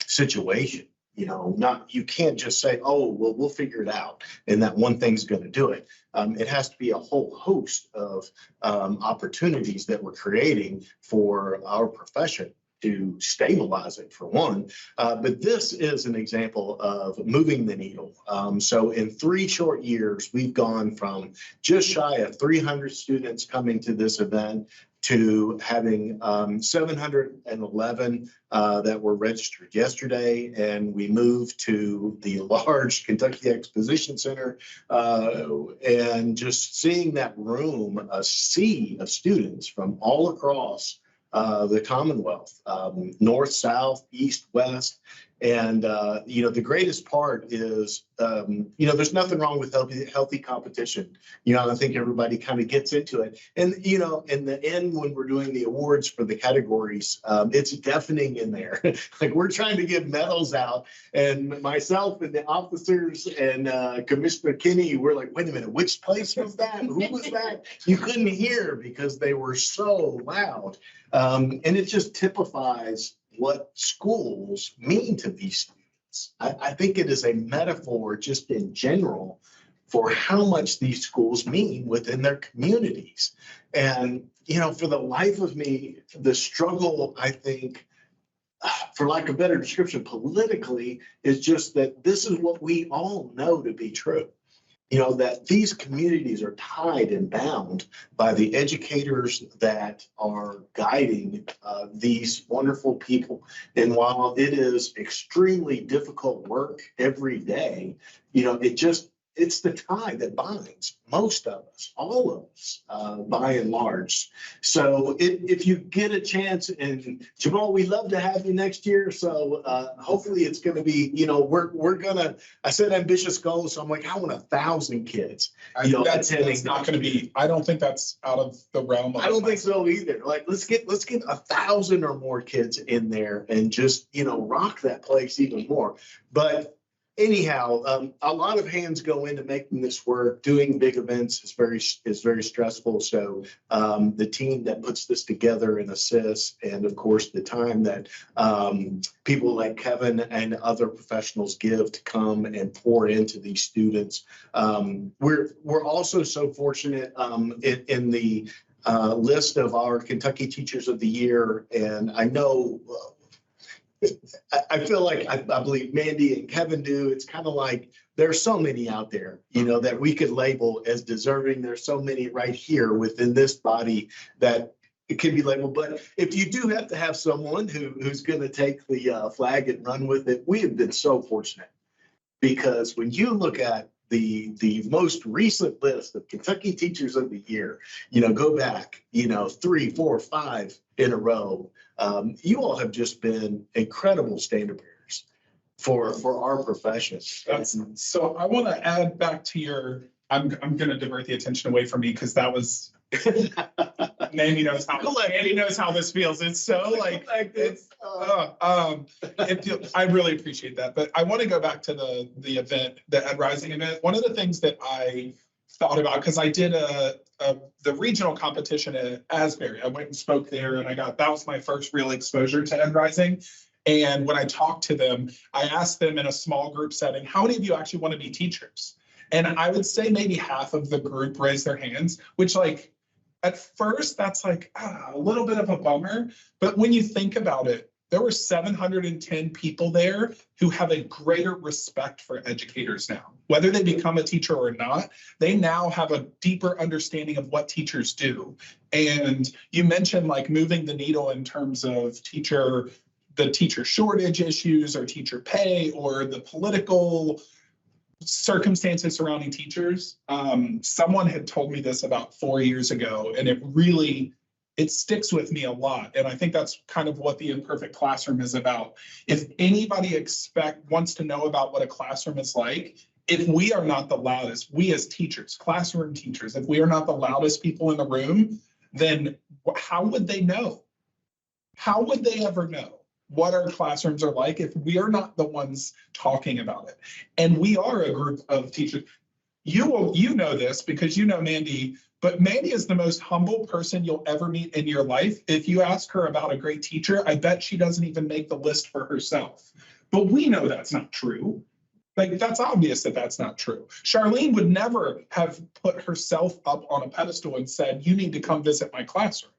situation. You know, you can't just say, oh, well, we'll figure it out and that one thing's going to do it. It has to be a whole host of opportunities that we're creating for our profession to stabilize it, for one. But this is an example of moving the needle. So in 3 short years, we've gone from just shy of 300 students coming to this event to having 711 that were registered yesterday. And we moved to the large Kentucky Exposition Center and just seeing that room, a sea of students from all across the Commonwealth, north, south, east, west. And, you know, the greatest part is, you know, there's nothing wrong with healthy competition. You know, I think everybody kind of gets into it. And, you know, in the end, when we're doing the awards for the categories, it's deafening in there. Like we're trying to give medals out, and myself and the officers and Commissioner Kinney, we're like, wait a minute, which place was that? Who was that? You couldn't hear because they were so loud. And it just typifies what schools mean to these students. students. I think it is a metaphor just in general for how much these schools mean within their communities. And, you know, for the life of me, the struggle, I think, for lack of a better description, politically, is just that this is what we all know to be true. You know, that these communities are tied and bound by the educators that are guiding these wonderful people. And while it is extremely difficult work every day, you know, it's the tie that binds most of us, all of us, by and large. So if you get a chance, and Jamal, we'd love to have you next year. So hopefully it's going to be, you know, we're gonna. I said ambitious goals, so I'm like, I want 1,000 kids. You know, That's not going to be. I don't think that's out of the realm. I don't think so either. Like, let's get 1,000 or more kids in there and just, you know, rock that place even more. But anyhow, a lot of hands go into making this work. Doing big events is very stressful. So the team that puts this together and assists, and of course the time that people like Kevin and other professionals give to come and pour into these students. We're also so fortunate in the list of our Kentucky Teachers of the Year, and I know. I feel like I believe Mandy and Kevin do. It's kind of like there's so many out there, you know, that we could label as deserving. There's so many right here within this body that it can be labeled. But if you do have to have someone who's going to take the flag and run with it, we have been so fortunate, because when you look at the most recent list of Kentucky Teachers of the Year, you know, go back, you know, 3, 4, 5 in a row. You all have just been incredible standard bearers for our profession. So I want to add back to your. I'm going to divert the attention away from me, because that was. Mandy knows how this feels. It's so like it's. I really appreciate that, but I want to go back to the event, the Ed Rising event. One of the things that I thought about, because I did the regional competition at Asbury. I went and spoke there, and that was my first real exposure to Ed Rising. And when I talked to them, I asked them in a small group setting, how many of you actually want to be teachers? And I would say maybe half of the group raised their hands, which, like, at first that's like a little bit of a bummer. But when you think about it, there were 710 people there who have a greater respect for educators now. Whether they become a teacher or not, they now have a deeper understanding of what teachers do. And you mentioned like moving the needle in terms of the teacher shortage issues or teacher pay or the political circumstances surrounding teachers. Someone had told me this about 4 years ago, and it sticks with me a lot. And I think that's kind of what the Imperfect Classroom is about. If anybody wants to know about what a classroom is like, if we are not the loudest, we as teachers, classroom teachers, if we are not the loudest people in the room, then how would they know? How would they ever know what our classrooms are like if we are not the ones talking about it? And we are a group of teachers. You know this because you know Mandy, but Mandy is the most humble person you'll ever meet in your life. If you ask her about a great teacher, I bet she doesn't even make the list for herself. But we know that's not true. Like, that's obvious that that's not true. Charlene would never have put herself up on a pedestal and said, you need to come visit my classroom.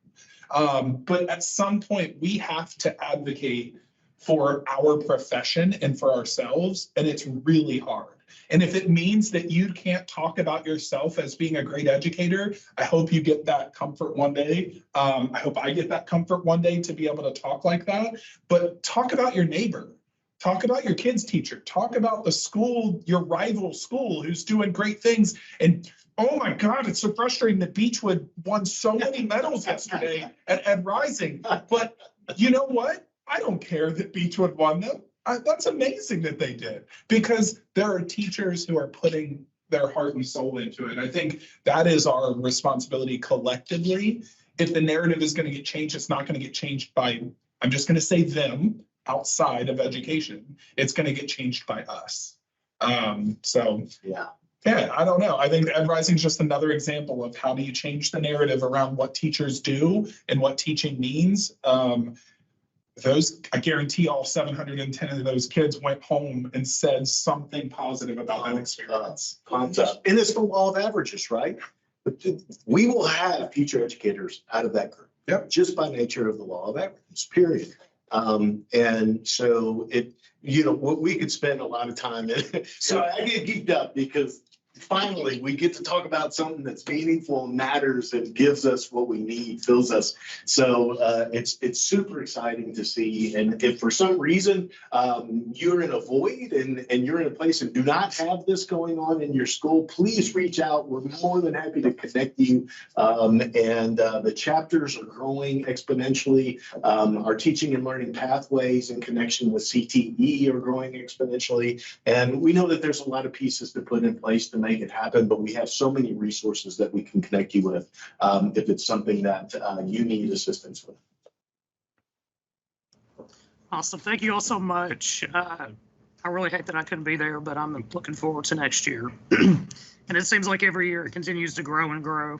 But at some point, we have to advocate for our profession and for ourselves, and it's really hard. And if it means that you can't talk about yourself as being a great educator, I hope you get that comfort one day. I hope I get that comfort one day to be able to talk like that. But talk about your neighbor. Talk about your kid's teacher. Talk about the school, your rival school who's doing great things. And oh my God, it's so frustrating that Beechwood won so many medals yesterday at Ed Rising. But you know what? I don't care that Beechwood won them. That's amazing that they did, because there are teachers who are putting their heart and soul into it. I think that is our responsibility collectively. If the narrative is going to get changed, it's not going to get changed by, I'm just going to say them outside of education. It's going to get changed by us. Yeah, I don't know. I think Ed Rising is just another example of how do you change the narrative around what teachers do and what teaching means. I guarantee all 710 of those kids went home and said something positive about that experience. Concept. And it's the law of averages, right? We will have future educators out of that group. Yep. Just by nature of the law of averages, period. And so we could spend a lot of time in. So I get geeked up because finally we get to talk about something that's meaningful, matters, and gives us what we need, fills us. So it's super exciting to see. And if for some reason you're in a void and you're in a place and do not have this going on in your school, please reach out. We're more than happy to connect you. The chapters are growing exponentially. Our teaching and learning pathways in connection with CTE are growing exponentially. And we know that there's a lot of pieces to put in place to make it happen, but we have so many resources that we can connect you with if it's something that you need assistance with. Awesome. Thank you all so much. I really hate that I couldn't be there, but I'm looking forward to next year. And it seems like every year it continues to grow and grow,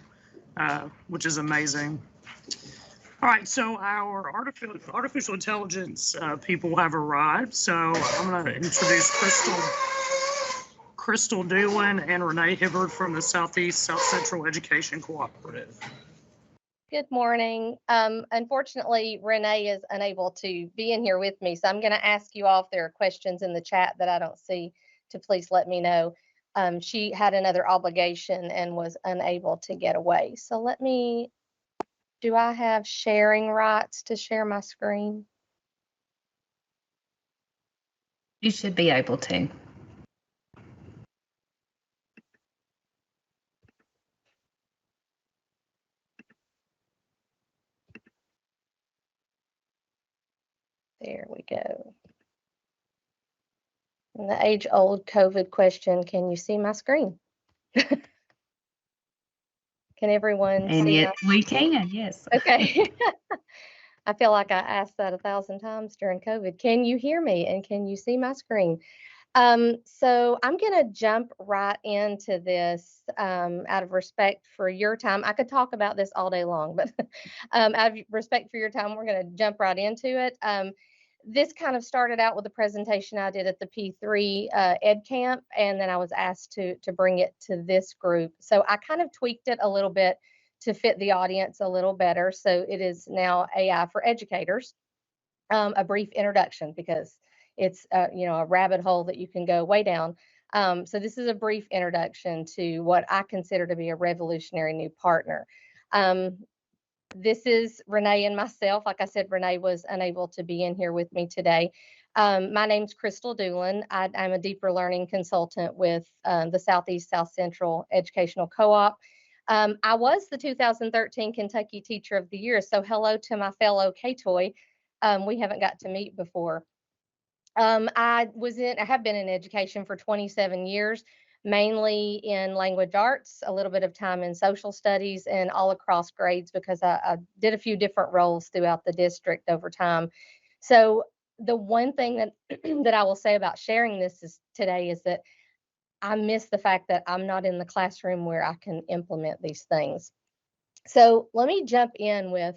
which is amazing. All right, so our artificial intelligence people have arrived. So I'm going to introduce Crystal Doolin and Renee Hibbard from the Southeast South Central Education Cooperative. Good morning. Unfortunately, Renee is unable to be in here with me, so I'm going to ask you all if there are questions in the chat that I don't see to please let me know. She had another obligation and was unable to get away. So do I have sharing rights to share my screen? You should be able to. There we go. And the age-old COVID question, can you see my screen? Can everyone And see? yet we can, yes. Okay. I feel like I asked that 1,000 times during COVID. Can you hear me and can you see my screen? So I'm going to jump right into this out of respect for your time. I could talk about this all day long, but out of respect for your time, we're going to jump right into it. This kind of started out with a presentation I did at the P3 Ed Camp, and then I was asked to bring it to this group. So I kind of tweaked it a little bit to fit the audience a little better. So it is now AI for Educators, a brief introduction, because it's a rabbit hole that you can go way down. So this is a brief introduction to what I consider to be a revolutionary new partner. This is Renee and myself. Like I said, Renee was unable to be in here with me today. My name's Crystal Doolin. I'm a deeper learning consultant with the Southeast South Central Educational Co-op. I was the 2013 Kentucky Teacher of the Year, so hello to my fellow K-Toy. We haven't got to meet before. I have been in education for 27 years, mainly in language arts, a little bit of time in social studies, and all across grades because I did a few different roles throughout the district over time. So the one thing that that I will say about sharing this today is that I miss the fact that I'm not in the classroom where I can implement these things. So let me jump in with,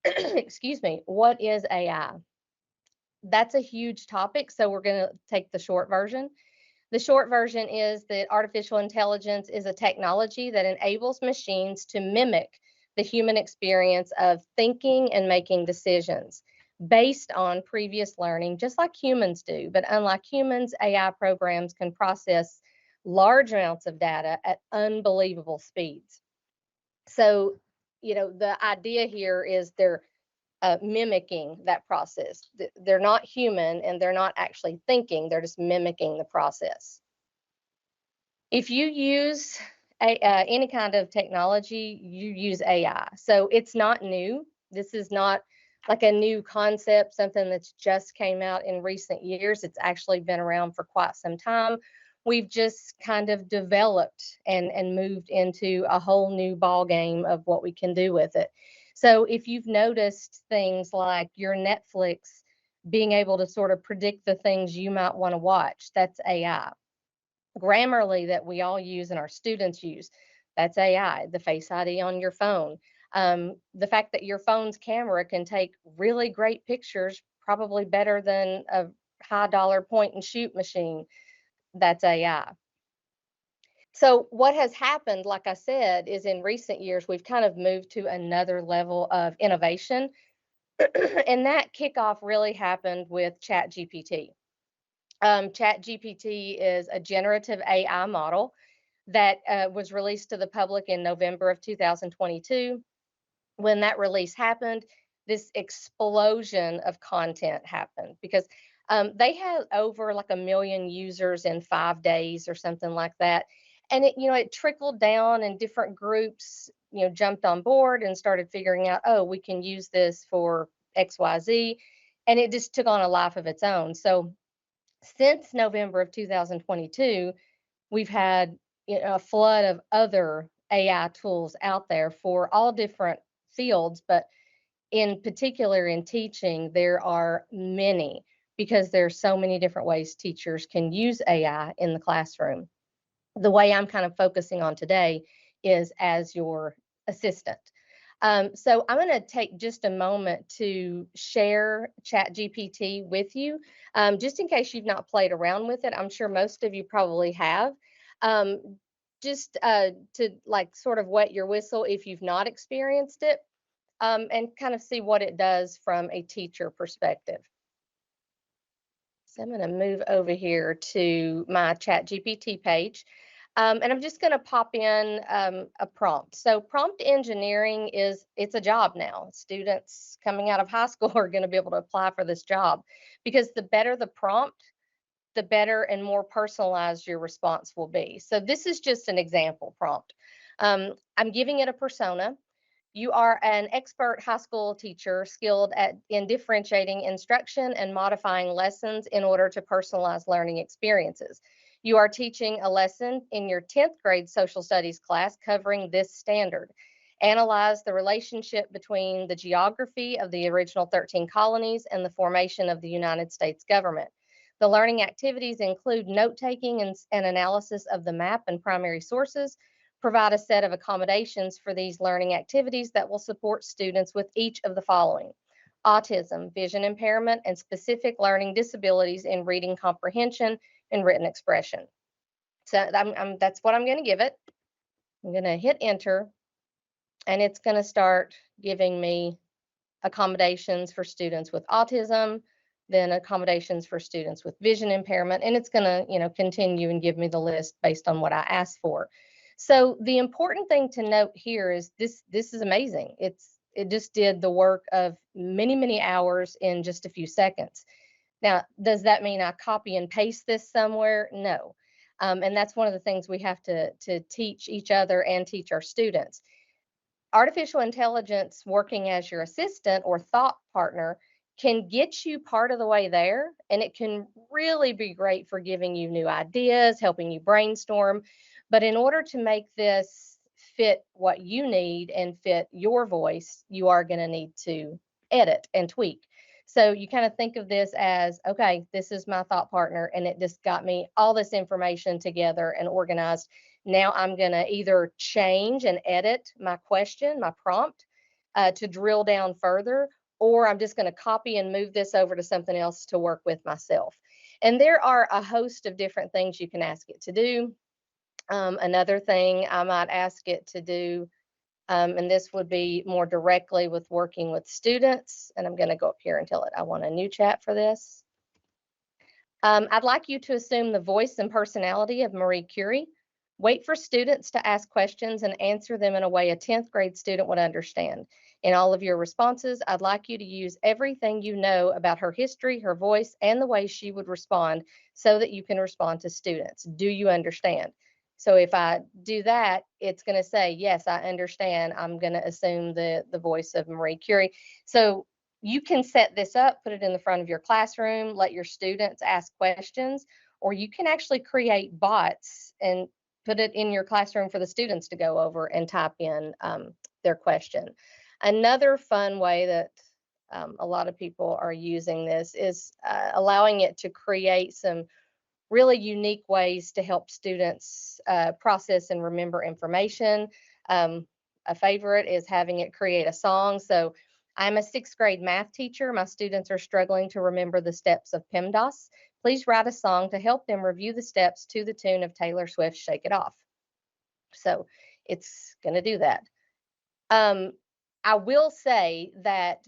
excuse me, what is AI? That's a huge topic, so we're going to take the short version. The short version is that artificial intelligence is a technology that enables machines to mimic the human experience of thinking and making decisions based on previous learning, just like humans do. But unlike humans, AI programs can process large amounts of data at unbelievable speeds. So, the idea here is they're mimicking that process. They're not human and they're not actually thinking, they're just mimicking the process. If you use any kind of technology, you use AI. So it's not new. This is not like a new concept, something that's just came out in recent years. It's actually been around for quite some time. We've just kind of developed and moved into a whole new ball game of what we can do with it. So if you've noticed things like your Netflix being able to sort of predict the things you might want to watch, that's AI. Grammarly that we all use and our students use, that's AI. The Face ID on your phone. The fact that your phone's camera can take really great pictures, probably better than a high dollar point and shoot machine, that's AI. So what has happened, like I said, is in recent years, we've kind of moved to another level of innovation. And that kickoff really happened with ChatGPT. ChatGPT is a generative AI model that was released to the public in November of 2022. When that release happened, this explosion of content happened because they had over like 1 million users in 5 days or something like that. And it trickled down and different groups, jumped on board and started figuring out, oh, we can use this for XYZ. And it just took on a life of its own. So since November of 2022, we've had a flood of other AI tools out there for all different fields, but in particular in teaching, there are many because there's so many different ways teachers can use AI in the classroom. The way I'm kind of focusing on today is as your assistant. So I'm going to take just a moment to share ChatGPT with you, just in case you've not played around with it. I'm sure most of you probably have. Just to like sort of wet your whistle if you've not experienced it, and kind of see what it does from a teacher perspective. So I'm going to move over here to my ChatGPT page. And I'm just going to pop in a prompt. So prompt engineering it's a job now. Students coming out of high school are going to be able to apply for this job because the better the prompt, the better and more personalized your response will be. So this is just an example prompt. I'm giving it a persona. You are an expert high school teacher skilled in differentiating instruction and modifying lessons in order to personalize learning experiences. You are teaching a lesson in your 10th grade social studies class covering this standard. Analyze the relationship between the geography of the original 13 colonies and the formation of the United States government. The learning activities include note-taking and analysis of the map and primary sources. Provide a set of accommodations for these learning activities that will support students with each of the following: autism, vision impairment, and specific learning disabilities in reading comprehension and written expression. So that's what I'm going to give it. I'm going to hit enter, and it's going to start giving me accommodations for students with autism, then accommodations for students with vision impairment, and it's going to, continue and give me the list based on what I asked for. So the important thing to note here is this is amazing. It just did the work of many, many hours in just a few seconds. Now, does that mean I copy and paste this somewhere? No. And that's one of the things we have to teach each other and teach our students. Artificial intelligence working as your assistant or thought partner can get you part of the way there, and it can really be great for giving you new ideas, helping you brainstorm. But in order to make this fit what you need and fit your voice, you are going to need to edit and tweak. So you kind of think of this as, okay, this is my thought partner, and it just got me all this information together and organized. Now I'm going to either change and edit my question, my prompt, to drill down further, or I'm just going to copy and move this over to something else to work with myself. And there are a host of different things you can ask it to do. Another thing I might ask it to do, and this would be more directly with working with students, and I'm going to go up here and tell it I want a new chat for this. I'd like you to assume the voice and personality of Marie Curie. Wait for students to ask questions and answer them in a way a 10th grade student would understand. In all of your responses, I'd like you to use everything you know about her history, her voice, and the way she would respond so that you can respond to students. Do you understand? So if I do that, it's going to say, yes, I understand. I'm going to assume the voice of Marie Curie. So you can set this up, put it in the front of your classroom, let your students ask questions, or you can actually create bots and put it in your classroom for the students to go over and type in their question. Another fun way that a lot of people are using this is allowing it to create some really unique ways to help students process and remember information. A favorite is having it create a song. So I'm a 6th grade math teacher. My students are struggling to remember the steps of PEMDAS. Please write a song to help them review the steps to the tune of Taylor Swift's Shake It Off. So it's going to do that. I will say that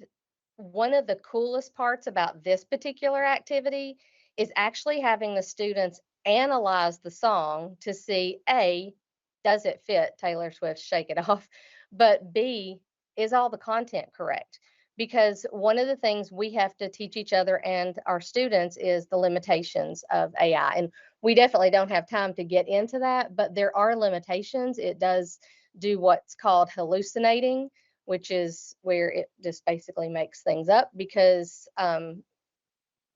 one of the coolest parts about this particular activity is actually having the students analyze the song to see, A, does it fit Taylor Swift's Shake It Off? But B, is all the content correct? Because one of the things we have to teach each other and our students is the limitations of AI. And we definitely don't have time to get into that, but there are limitations. It does do what's called hallucinating, which is where it just basically makes things up, because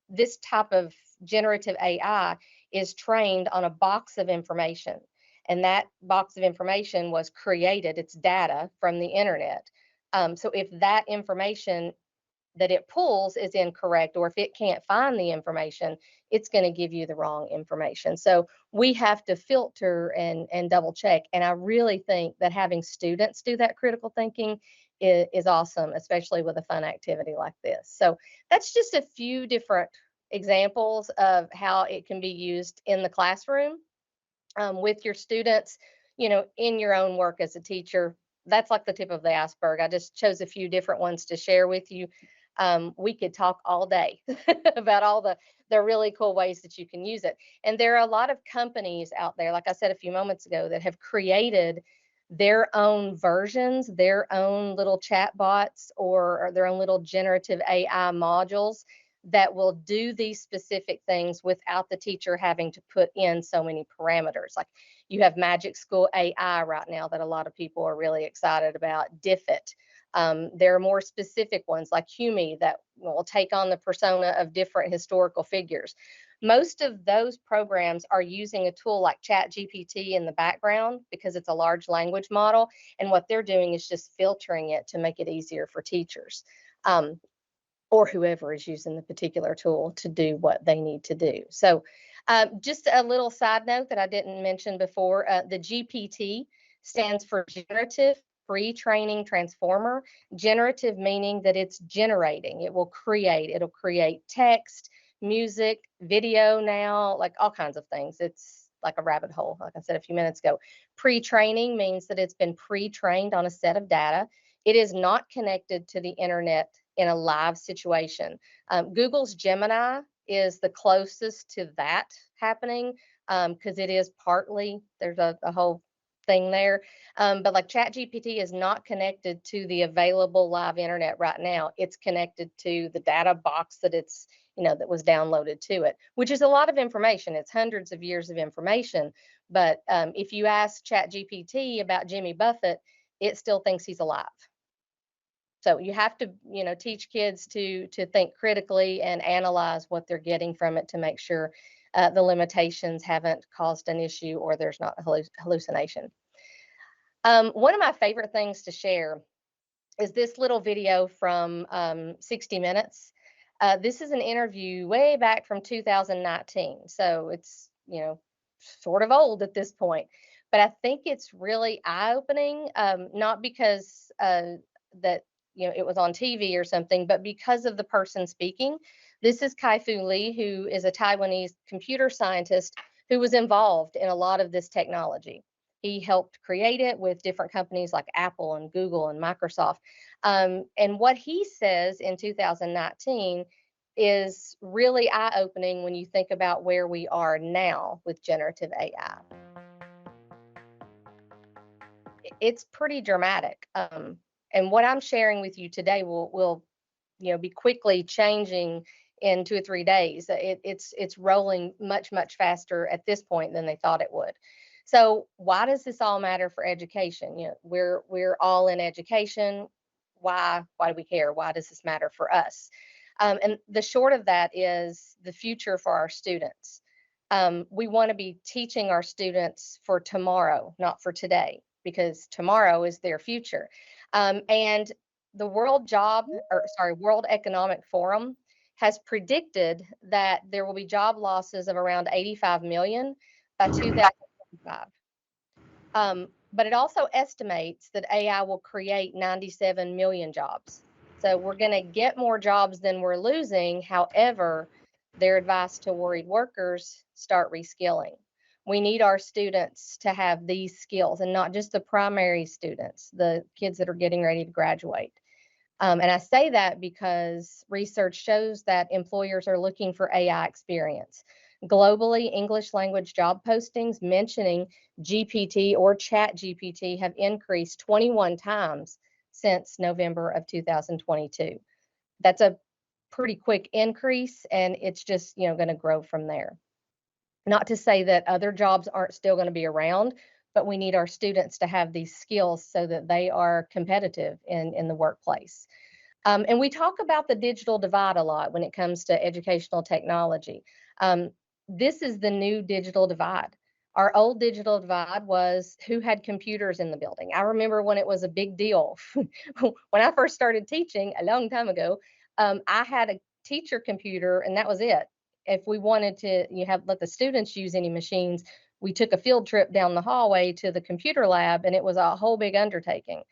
this type of generative AI is trained on a box of information. And that box of information was created, it's data from the internet. So if that information that it pulls is incorrect, or if it can't find the information, it's going to give you the wrong information. So we have to filter and double check. And I really think that having students do that critical thinking is awesome, especially with a fun activity like this. So that's just a few different examples of how it can be used in the classroom with your students, in your own work as a teacher. That's like the tip of the iceberg. I just chose a few different ones to share with you. We could talk all day about all the really cool ways that you can use it. And there are a lot of companies out there, like I said a few moments ago, that have created their own versions, their own little chat bots, or their own little generative AI modules that will do these specific things without the teacher having to put in so many parameters. Like you have Magic School AI right now that a lot of people are really excited about, Diffit. There are more specific ones like Humi that will take on the persona of different historical figures. Most of those programs are using a tool like ChatGPT in the background because it's a large language model. And what they're doing is just filtering it to make it easier for teachers. Or whoever is using the particular tool to do what they need to do. So just a little side note that I didn't mention before, the GPT stands for Generative Pre-Training Transformer. Generative meaning that it's generating. It'll create text, music, video now, like all kinds of things. It's like a rabbit hole, like I said a few minutes ago. Pre-training means that it's been pre-trained on a set of data. It is not connected to the internet in a live situation. Google's Gemini is the closest to that happening because it is partly, there's a whole thing there. But like ChatGPT is not connected to the available live internet right now. It's connected to the data box that it's, that was downloaded to it, which is a lot of information. It's hundreds of years of information. But if you ask ChatGPT about Jimmy Buffett, it still thinks he's alive. So you have to, teach kids to think critically and analyze what they're getting from it to make sure the limitations haven't caused an issue or there's not hallucination. One of my favorite things to share is this little video from 60 Minutes. This is an interview way back from 2019. So it's, sort of old at this point, but I think it's really eye-opening, not because that, it was on TV or something, but because of the person speaking. This is Kai-Fu Lee, who is a Taiwanese computer scientist who was involved in a lot of this technology. He helped create it with different companies like Apple and Google and Microsoft. And what he says in 2019 is really eye-opening when you think about where we are now with generative AI. It's pretty dramatic. And what I'm sharing with you today will be quickly changing in 2 or 3 days. It's rolling much, much faster at this point than they thought it would. So why does this all matter for education? We're all in education. Why do we care? Why does this matter for us? And the short of that is the future for our students. We want to be teaching our students for tomorrow, not for today, because tomorrow is their future. And the World Economic Forum has predicted that there will be job losses of around 85 million by 2025. but it also estimates that AI will create 97 million jobs. So we're going to get more jobs than we're losing. However, their advice to worried workers: start reskilling. We need our students to have these skills, and not just the primary students, the kids that are getting ready to graduate. And I say that because research shows that employers are looking for AI experience. Globally, English language job postings mentioning GPT or Chat GPT have increased 21 times since November of 2022. That's a pretty quick increase, and it's just, going to grow from there. Not to say that other jobs aren't still going to be around, but we need our students to have these skills so that they are competitive in the workplace. And we talk about the digital divide a lot when it comes to educational technology. This is the new digital divide. Our old digital divide was who had computers in the building. I remember when it was a big deal. When I first started teaching a long time ago, I had a teacher computer and that was it. If we wanted to let the students use any machines, we took a field trip down the hallway to the computer lab, and it was a whole big undertaking.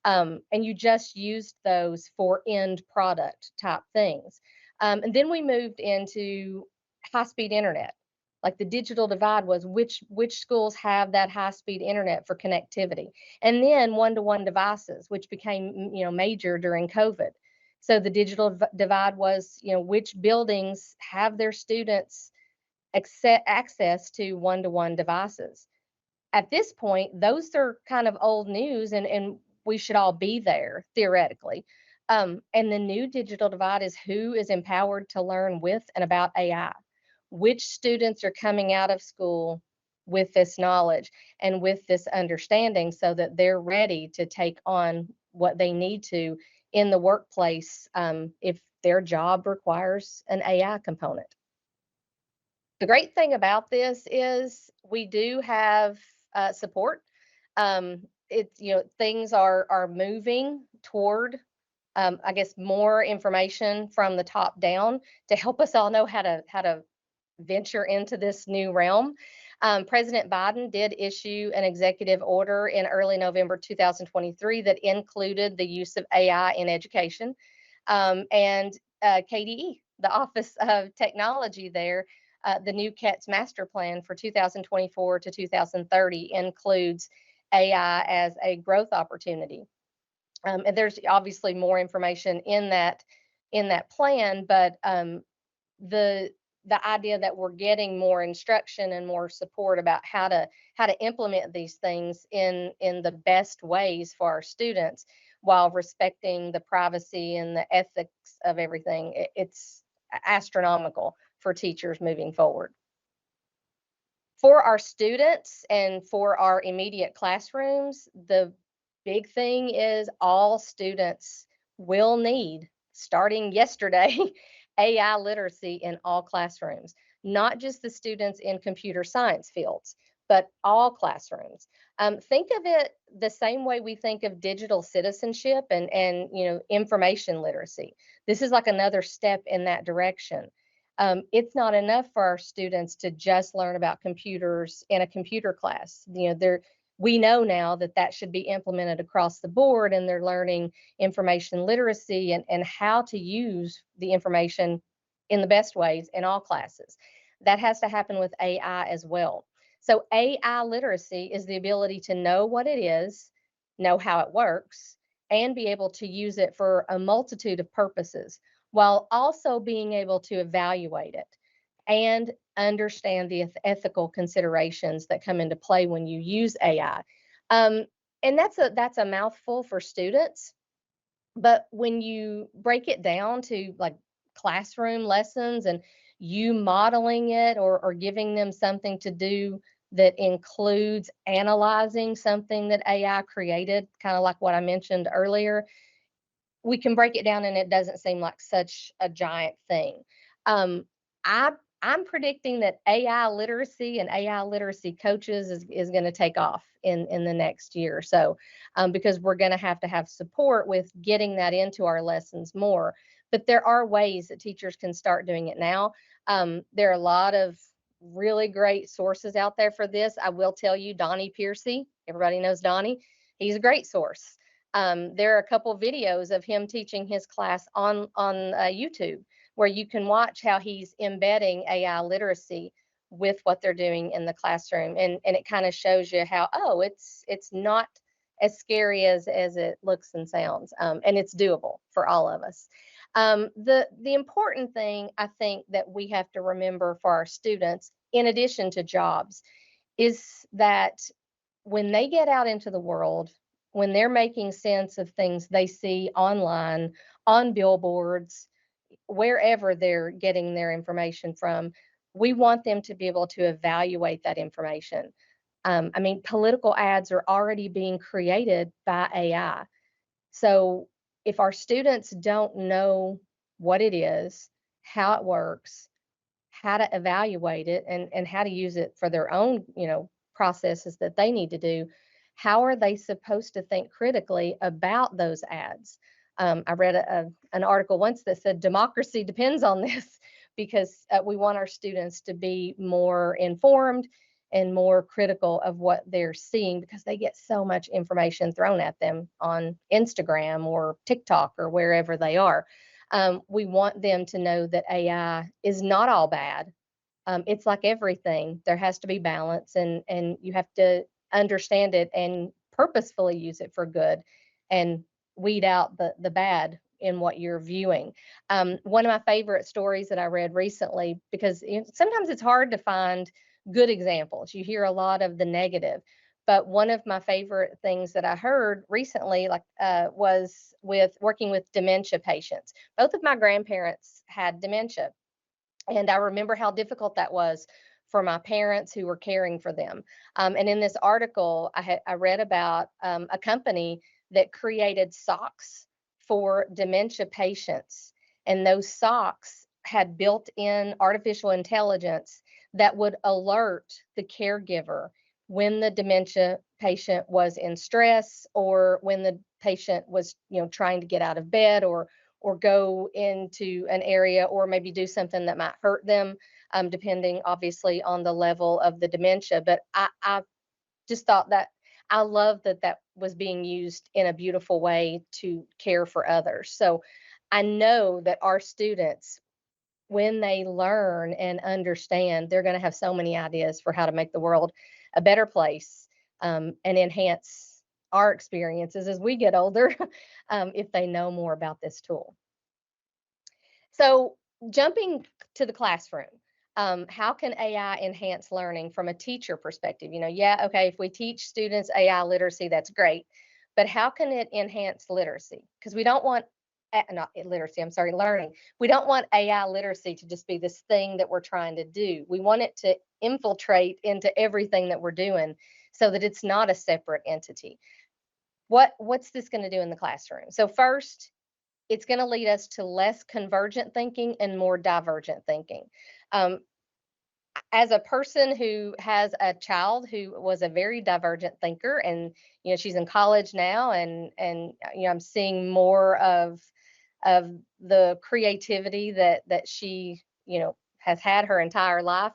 And you just used those for end product type things. And then we moved into high-speed internet. Like the digital divide was which schools have that high-speed internet for connectivity, and then one-to-one devices, which became major during COVID. So the digital divide was which buildings have their students access to one-to-one devices. At this point, those are kind of old news, and we should all be there theoretically. And the new digital divide is who is empowered to learn with and about AI. Which students are coming out of school with this knowledge and with this understanding so that they're ready to take on what they need to in the workplace if their job requires an AI component. The great thing about this is we do have support. Things are moving toward, I guess, more information from the top down to help us all know how to venture into this new realm. President Biden did issue an executive order in early November 2023 that included the use of AI in education. And KDE, the Office of Technology there, the new KETS master plan for 2024 to 2030 includes AI as a growth opportunity. And there's obviously more information in that plan, but the idea that we're getting more instruction and more support about how to implement these things in the best ways for our students while respecting the privacy and the ethics of everything, it's astronomical for teachers moving forward. For our students and for our immediate classrooms, the big thing is all students will need, starting yesterday, AI literacy in all classrooms, not just the students in computer science fields, but all classrooms. Think of it the same way we think of digital citizenship and information literacy. This is like another step in that direction. It's not enough for our students to just learn about computers in a computer class. We know now that should be implemented across the board, and they're learning information literacy and how to use the information in the best ways in all classes. That has to happen with AI as well. So AI literacy is the ability to know what it is, know how it works, and be able to use it for a multitude of purposes, while also being able to evaluate it and understand the ethical considerations that come into play when you use AI. And that's a mouthful for students, but when you break it down to like classroom lessons and you modeling it or giving them something to do that includes analyzing something that AI created, kind of like what I mentioned earlier, we can break it down and it doesn't seem like such a giant thing. I'm predicting that AI literacy and AI literacy coaches is going to take off in the next year or so, because we're going to have support with getting that into our lessons more. But there are ways that teachers can start doing it now. There are a lot of really great sources out there for this. I will tell you, Donnie Piercy Everybody knows Donnie. He's a great source. There are a couple videos of him teaching his class on YouTube where you can watch how he's embedding AI literacy with what they're doing in the classroom. And it kind of shows you how, oh, it's not as scary as it looks and sounds. And it's doable for all of us. The important thing I think that we have to remember for our students, in addition to jobs, is that when they get out into the world, when they're making sense of things they see online, on billboards, wherever they're getting their information from, we want them to be able to evaluate that information. I mean, political ads are already being created by AI. So if our students don't know what it is, how it works, how to evaluate it, and how to use it for their own, processes that they need to do, how are they supposed to think critically about those ads? I read an article once that said democracy depends on this because we want our students to be more informed and more critical of what they're seeing because they get so much information thrown at them on Instagram or TikTok or wherever they are. We want them to know that AI is not all bad. It's like everything. There has to be balance, and you have to understand it and purposefully use it for good and weed out the bad in what you're viewing. One of my favorite stories that I read recently, because sometimes it's hard to find good examples. You hear a lot of the negative, but one of my favorite things that I heard recently, was with working with dementia patients. Both of my grandparents had dementia, and I remember how difficult that was for my parents who were caring for them. And in this article, I read about a company that created socks for dementia patients, and those socks had built-in artificial intelligence that would alert the caregiver when the dementia patient was in stress or when the patient was, trying to get out of bed or go into an area or maybe do something that might hurt them, depending obviously on the level of the dementia. But I just thought that I love that was being used in a beautiful way to care for others. So I know that our students, when they learn and understand, they're going to have so many ideas for how to make the world a better place, and enhance our experiences as we get older, if they know more about this tool. So jumping to the classroom, how can AI enhance learning from a teacher perspective? If we teach students AI literacy, that's great, but how can it enhance literacy? Because we don't want learning. We don't want AI literacy to just be this thing that we're trying to do. We want it to infiltrate into everything that we're doing so that it's not a separate entity. What's this going to do in the classroom? So first, it's going to lead us to less convergent thinking and more divergent thinking. As a person who has a child who was a very divergent thinker, and she's in college now, and I'm seeing more of the creativity that she has had her entire life.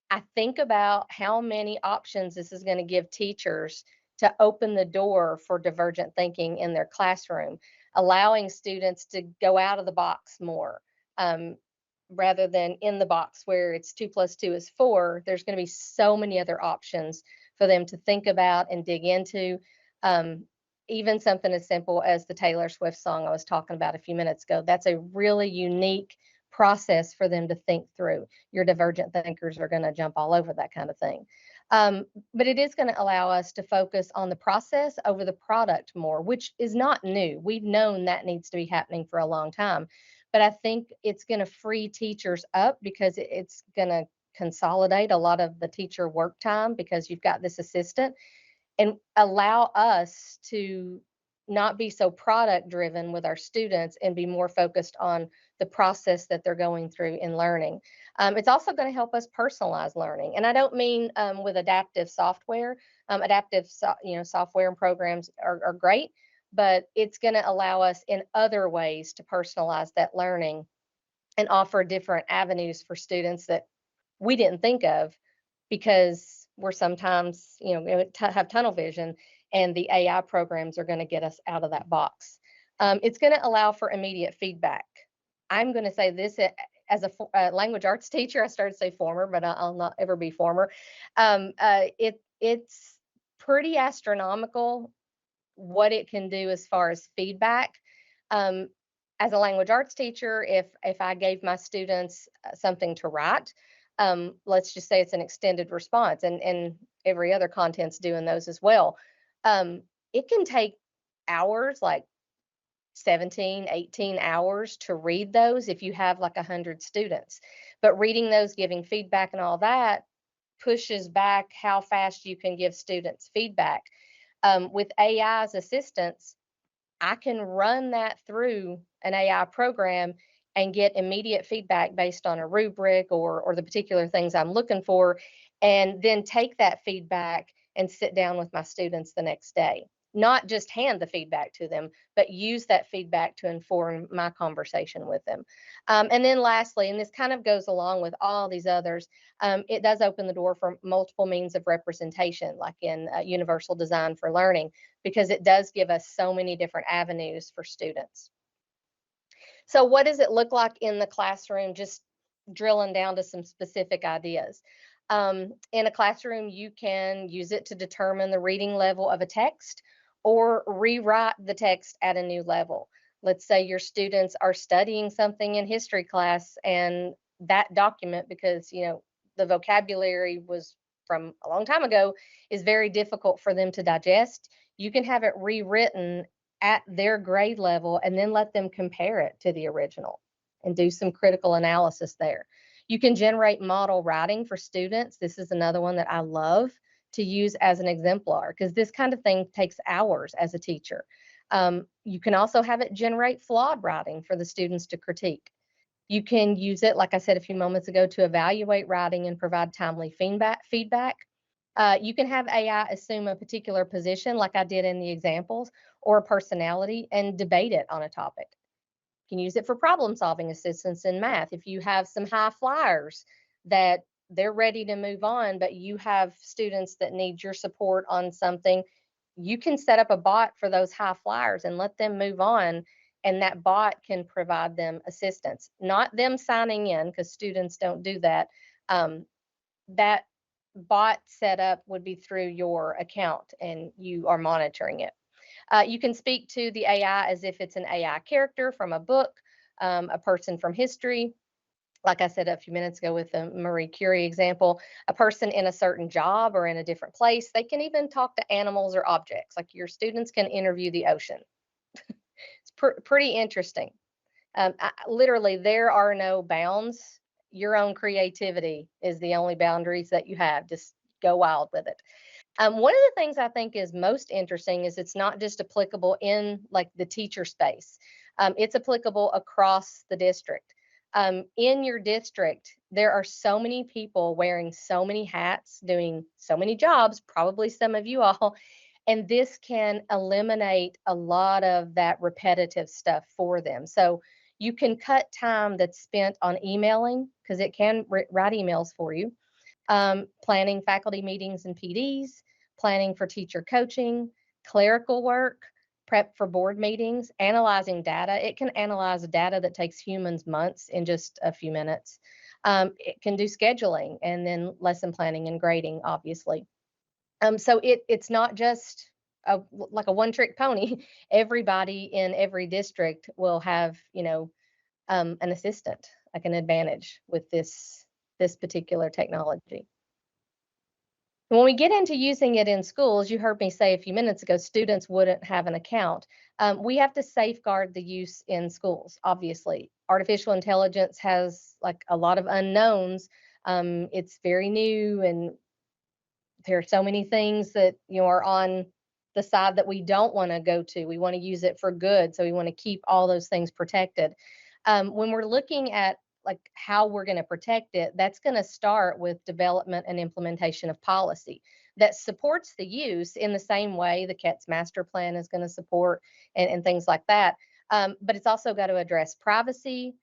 I think about how many options this is going to give teachers to open the door for divergent thinking in their classroom, allowing students to go out of the box more, rather than in the box where it's 2 + 2 is 4. There's going to be so many other options for them to think about and dig into. Even something as simple as the Taylor Swift song I was talking about a few minutes ago. That's a really unique process for them to think through. Your divergent thinkers are going to jump all over that kind of thing. But it is going to allow us to focus on the process over the product more, which is not new. We've known that needs to be happening for a long time. But I think it's going to free teachers up because it's going to consolidate a lot of the teacher work time because you've got this assistant, and allow us to not be so product driven with our students and be more focused on the process that they're going through in learning. It's also going to help us personalize learning. And I don't mean with adaptive software. Software and programs are great, but it's going to allow us in other ways to personalize that learning and offer different avenues for students that we didn't think of because we're sometimes, have tunnel vision, and the AI programs are going to get us out of that box. It's going to allow for immediate feedback. I'm going to say this as a language arts teacher. I started to say former, but I'll not ever be former. It's pretty astronomical what it can do as far as feedback. As a language arts teacher, if I gave my students something to write, let's just say it's an extended response, and every other content's doing those as well. It can take hours, like 17, 18 hours to read those if you have like 100 students. But reading those, giving feedback and all that pushes back how fast you can give students feedback. With AI's assistance, I can run that through an AI program and get immediate feedback based on a rubric or the particular things I'm looking for, and then take that feedback and sit down with my students the next day. Not just hand the feedback to them, but use that feedback to inform my conversation with them. And then lastly, and this kind of goes along with all these others, it does open the door for multiple means of representation, like in Universal Design for Learning, because it does give us so many different avenues for students. So what does it look like in the classroom? Just drilling down to some specific ideas. In a classroom, you can use it to determine the reading level of a text or rewrite the text at a new level. Let's say your students are studying something in history class, and that document, because the vocabulary was from a long time ago, is very difficult for them to digest. You can have it rewritten at their grade level and then let them compare it to the original and do some critical analysis there. You can generate model writing for students. This is another one that I love to use as an exemplar, because this kind of thing takes hours as a teacher. You can also have it generate flawed writing for the students to critique. You can use it, like I said a few moments ago, to evaluate writing and provide timely feedback. You can have AI assume a particular position, like I did in the examples, or a personality, and debate it on a topic. You can use it for problem solving assistance in math. If you have some high flyers that they're ready to move on, but you have students that need your support on something, you can set up a bot for those high flyers and let them move on, and that bot can provide them assistance. Not them signing in, because students don't do that. That bot setup would be through your account, and you are monitoring it. You can speak to the AI as if it's an AI character from a book, a person from history. Like I said a few minutes ago with the Marie Curie example, a person in a certain job or in a different place. They can even talk to animals or objects. Like your students can interview the ocean. It's pretty interesting. Literally, there are no bounds. Your own creativity is the only boundaries that you have. Just go wild with it. One of the things I think is most interesting is it's not just applicable in like the teacher space. It's applicable across the district. In your district, there are so many people wearing so many hats, doing so many jobs, probably some of you all, and this can eliminate a lot of that repetitive stuff for them. So you can cut time that's spent on emailing, because it can write emails for you, planning faculty meetings and PDs, planning for teacher coaching, clerical work, prep for board meetings, analyzing data. It can analyze data that takes humans months in just a few minutes. It can do scheduling and then lesson planning and grading, obviously. So it's not just like a one-trick pony. Everybody in every district will have, an assistant, like an advantage with this particular technology. When we get into using it in schools, you heard me say a few minutes ago, students wouldn't have an account. We have to safeguard the use in schools, obviously. Artificial intelligence has like a lot of unknowns. It's very new, and there are so many things that are on the side that we don't want to go to. We want to use it for good, so we want to keep all those things protected. When we're looking at like how we're going to protect it, that's going to start with development and implementation of policy that supports the use in the same way the CATS master plan is going to support and things like that. But it's also got to address privacy,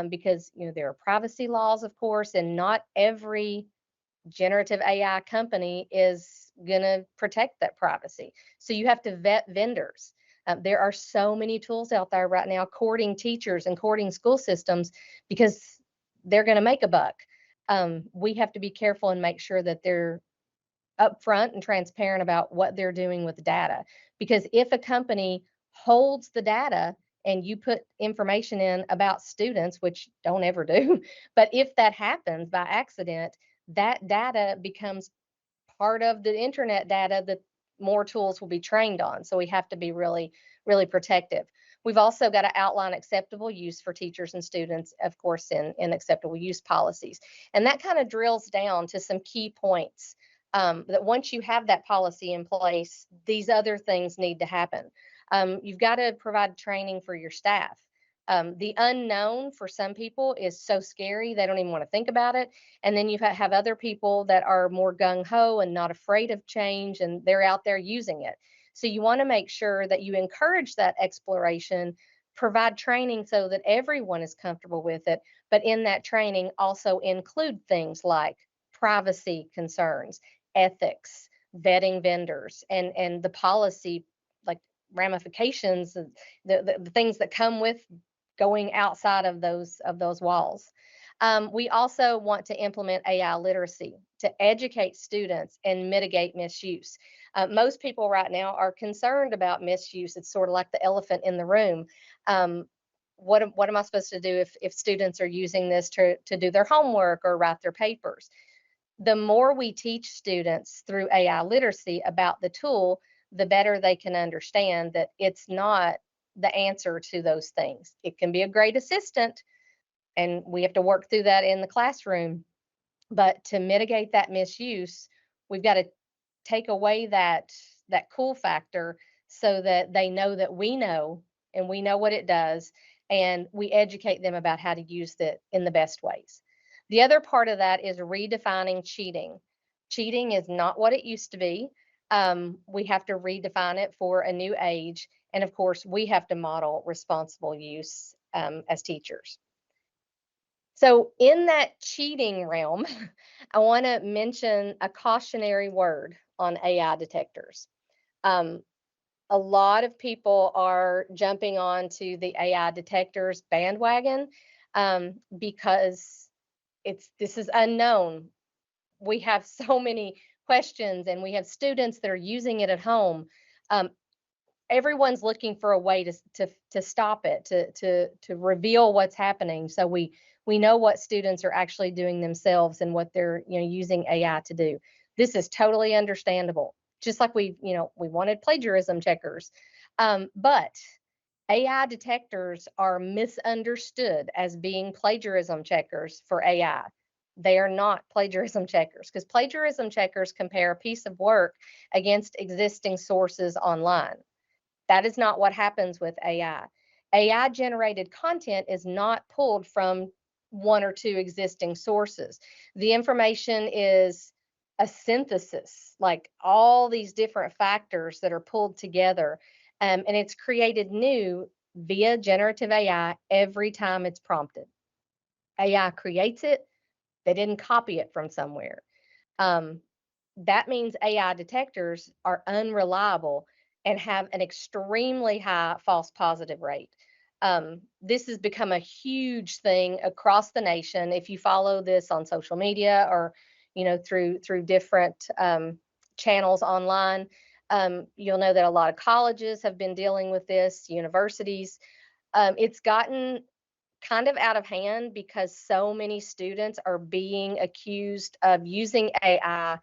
because there are privacy laws, of course, and not every generative AI company is going to protect that privacy. So you have to vet vendors. There are so many tools out there right now courting teachers and courting school systems because they're going to make a buck. We have to be careful and make sure that they're upfront and transparent about what they're doing with the data. Because if a company holds the data and you put information in about students, which don't ever do, but if that happens by accident, that data becomes part of the internet data that more tools will be trained on. So we have to be really, really protective. We've also got to outline acceptable use for teachers and students, of course, in acceptable use policies. And that kind of drills down to some key points that once you have that policy in place, these other things need to happen. You've got to provide training for your staff. The unknown for some people is so scary, they don't even want to think about it. And then you have other people that are more gung-ho and not afraid of change, and they're out there using it. So you want to make sure that you encourage that exploration, provide training so that everyone is comfortable with it, but in that training also include things like privacy concerns, ethics, vetting vendors, and the policy like ramifications, the things that come with going outside of those walls. We also want to implement AI literacy to educate students and mitigate misuse. Most people right now are concerned about misuse. It's sort of like the elephant in the room. What am I supposed to do if students are using this to do their homework or write their papers? The more we teach students through AI literacy about the tool, the better they can understand that it's not the answer to those things. It can be a great assistant, and we have to work through that in the classroom. But to mitigate that misuse, we've got to take away that cool factor so that they know that we know, and we know what it does, and we educate them about how to use it in the best ways. The other part of that is redefining cheating. Cheating is not what it used to be. We have to redefine it for a new age. And of course, we have to model responsible use as teachers. So in that cheating realm, I want to mention a cautionary word on AI detectors. A lot of people are jumping onto the AI detectors bandwagon because this is unknown. We have so many questions, and we have students that are using it at home. Everyone's looking for a way to stop it, to reveal what's happening, so we know what students are actually doing themselves and what they're using AI to do. This is totally understandable. Just like we wanted plagiarism checkers, but AI detectors are misunderstood as being plagiarism checkers for AI. They are not plagiarism checkers, because plagiarism checkers compare a piece of work against existing sources online. That is not what happens with AI. AI generated content is not pulled from one or two existing sources. The information is a synthesis, like all these different factors that are pulled together. And it's created new via generative AI every time it's prompted. AI creates it. They didn't copy it from somewhere. That means AI detectors are unreliable and have an extremely high false positive rate. This has become a huge thing across the nation. If you follow this on social media or through different channels online, you'll know that a lot of colleges have been dealing with this, universities. It's gotten kind of out of hand because so many students are being accused of using AI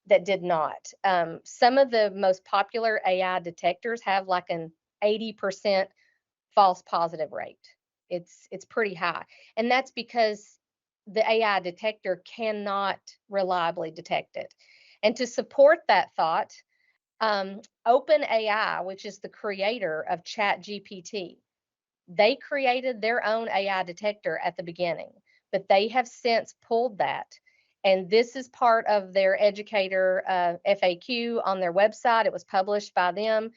that did not. Some of the most popular AI detectors have like an 80% false positive rate. It's pretty high. And that's because the AI detector cannot reliably detect it. And to support that thought, OpenAI, which is the creator of ChatGPT, they created their own AI detector at the beginning, but they have since pulled that. And this is part of their educator FAQ on their website. It was published by them.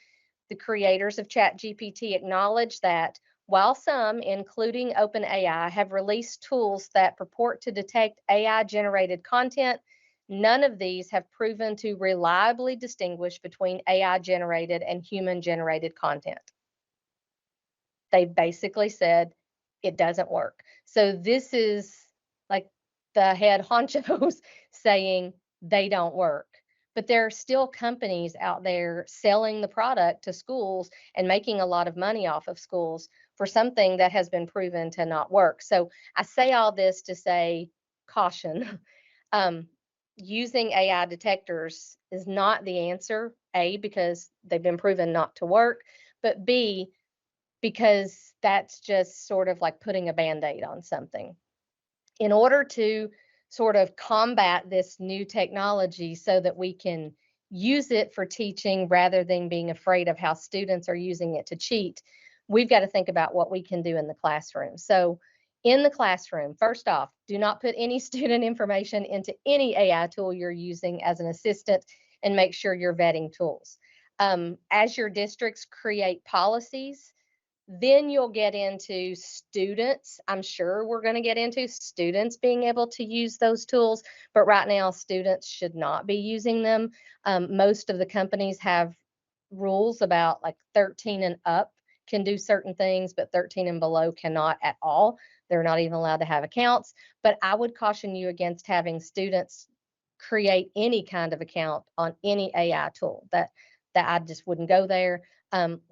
The creators of ChatGPT acknowledge that while some, including OpenAI, have released tools that purport to detect AI-generated content, None of these have proven to reliably distinguish between AI generated and human generated content. They basically said it doesn't work. So this is like the head honchos saying they don't work. But there are still companies out there selling the product to schools and making a lot of money off of schools for something that has been proven to not work. So I say all this to say caution. Using AI detectors is not the answer, A, because they've been proven not to work, but B, because that's just sort of like putting a Band-Aid on something. In order to sort of combat this new technology so that we can use it for teaching rather than being afraid of how students are using it to cheat, we've got to think about what we can do in the classroom. So in the classroom, first off, do not put any student information into any AI tool you're using as an assistant, and make sure you're vetting tools. As your districts create policies, then you'll get into students. I'm sure we're going to get into students being able to use those tools, but right now students should not be using them. Most of the companies have rules about like 13 and up can do certain things, but 13 and below cannot at all. They're not even allowed to have accounts. But I would caution you against having students create any kind of account on any AI tool. That I just wouldn't go there.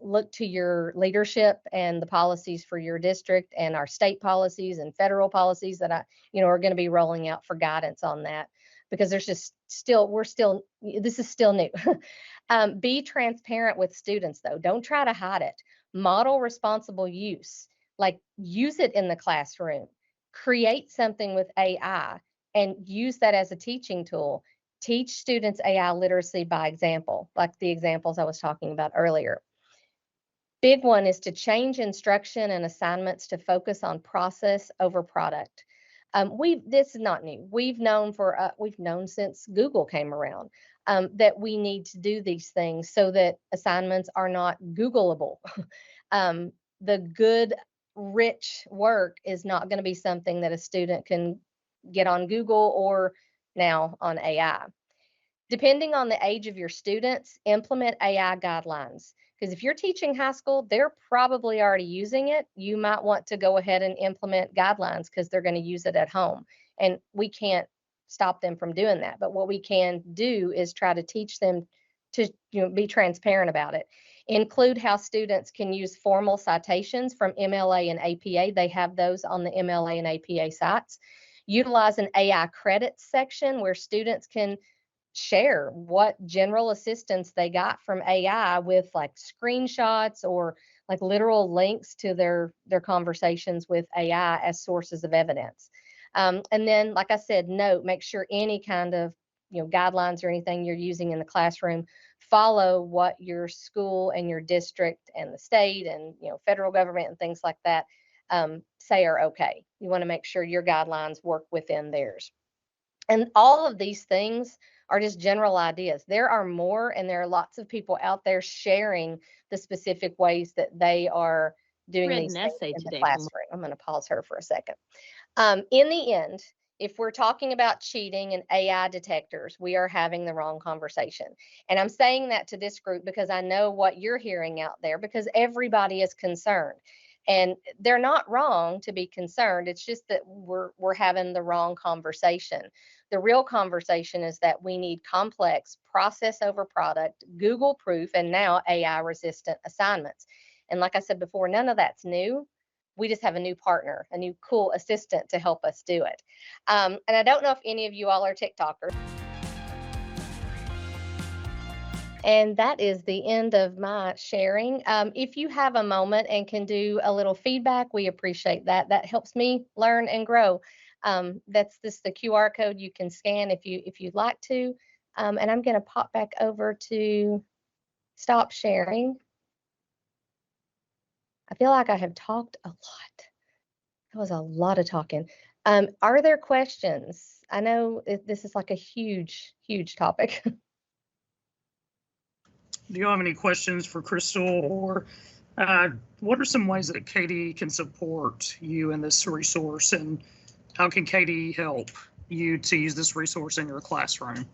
Look to your leadership and the policies for your district and our state policies and federal policies that are going to be rolling out for guidance on that, because there's just this is still new. Be transparent with students though. Don't try to hide it. Model responsible use, like use it in the classroom, create something with AI and use that as a teaching tool. Teach students AI literacy by example, like the examples I was talking about earlier. Big one is to change instruction and assignments to focus on process over product. This is not new. We've known since Google came around that we need to do these things so that assignments are not Googleable. The good, rich work is not going to be something that a student can get on Google or now on AI. Depending on the age of your students, implement AI guidelines. Because if you're teaching high school, they're probably already using it. You might want to go ahead and implement guidelines because they're going to use it at home. And we can't stop them from doing that. But what we can do is try to teach them to be transparent about it. Include how students can use formal citations from MLA and APA. They have those on the MLA and APA sites. Utilize an AI credits section where students can share what general assistance they got from AI with like screenshots or like literal links to their conversations with AI as sources of evidence. And then, like I said, make sure any kind of guidelines or anything you're using in the classroom follow what your school and your district and the state and federal government and things like that say are okay. You want to make sure your guidelines work within theirs. And all of these things are just general ideas. There are more, and there are lots of people out there sharing the specific ways that they are doing these things in the classroom. I'm going to pause her for a second. In the end, if we're talking about cheating and AI detectors, we are having the wrong conversation. And I'm saying that to this group because I know what you're hearing out there, because everybody is concerned. And they're not wrong to be concerned. It's just that we're having the wrong conversation. The real conversation is that we need complex process over product, Google proof, and now AI resistant assignments. And like I said before, none of that's new. We just have a new partner, a new cool assistant to help us do it. And I don't know if any of you all are TikTokers. And that is the end of my sharing. If you have a moment and can do a little feedback, we appreciate that. That helps me learn and grow. That's the QR code you can scan if you'd like to. And I'm going to pop back over to stop sharing. I feel like I have talked a lot. That was a lot of talking. Are there questions? I know this is like a huge, huge topic. Do you have any questions for Crystal, or what are some ways that Katie can support you in this resource, and how can Katie help you to use this resource in your classroom.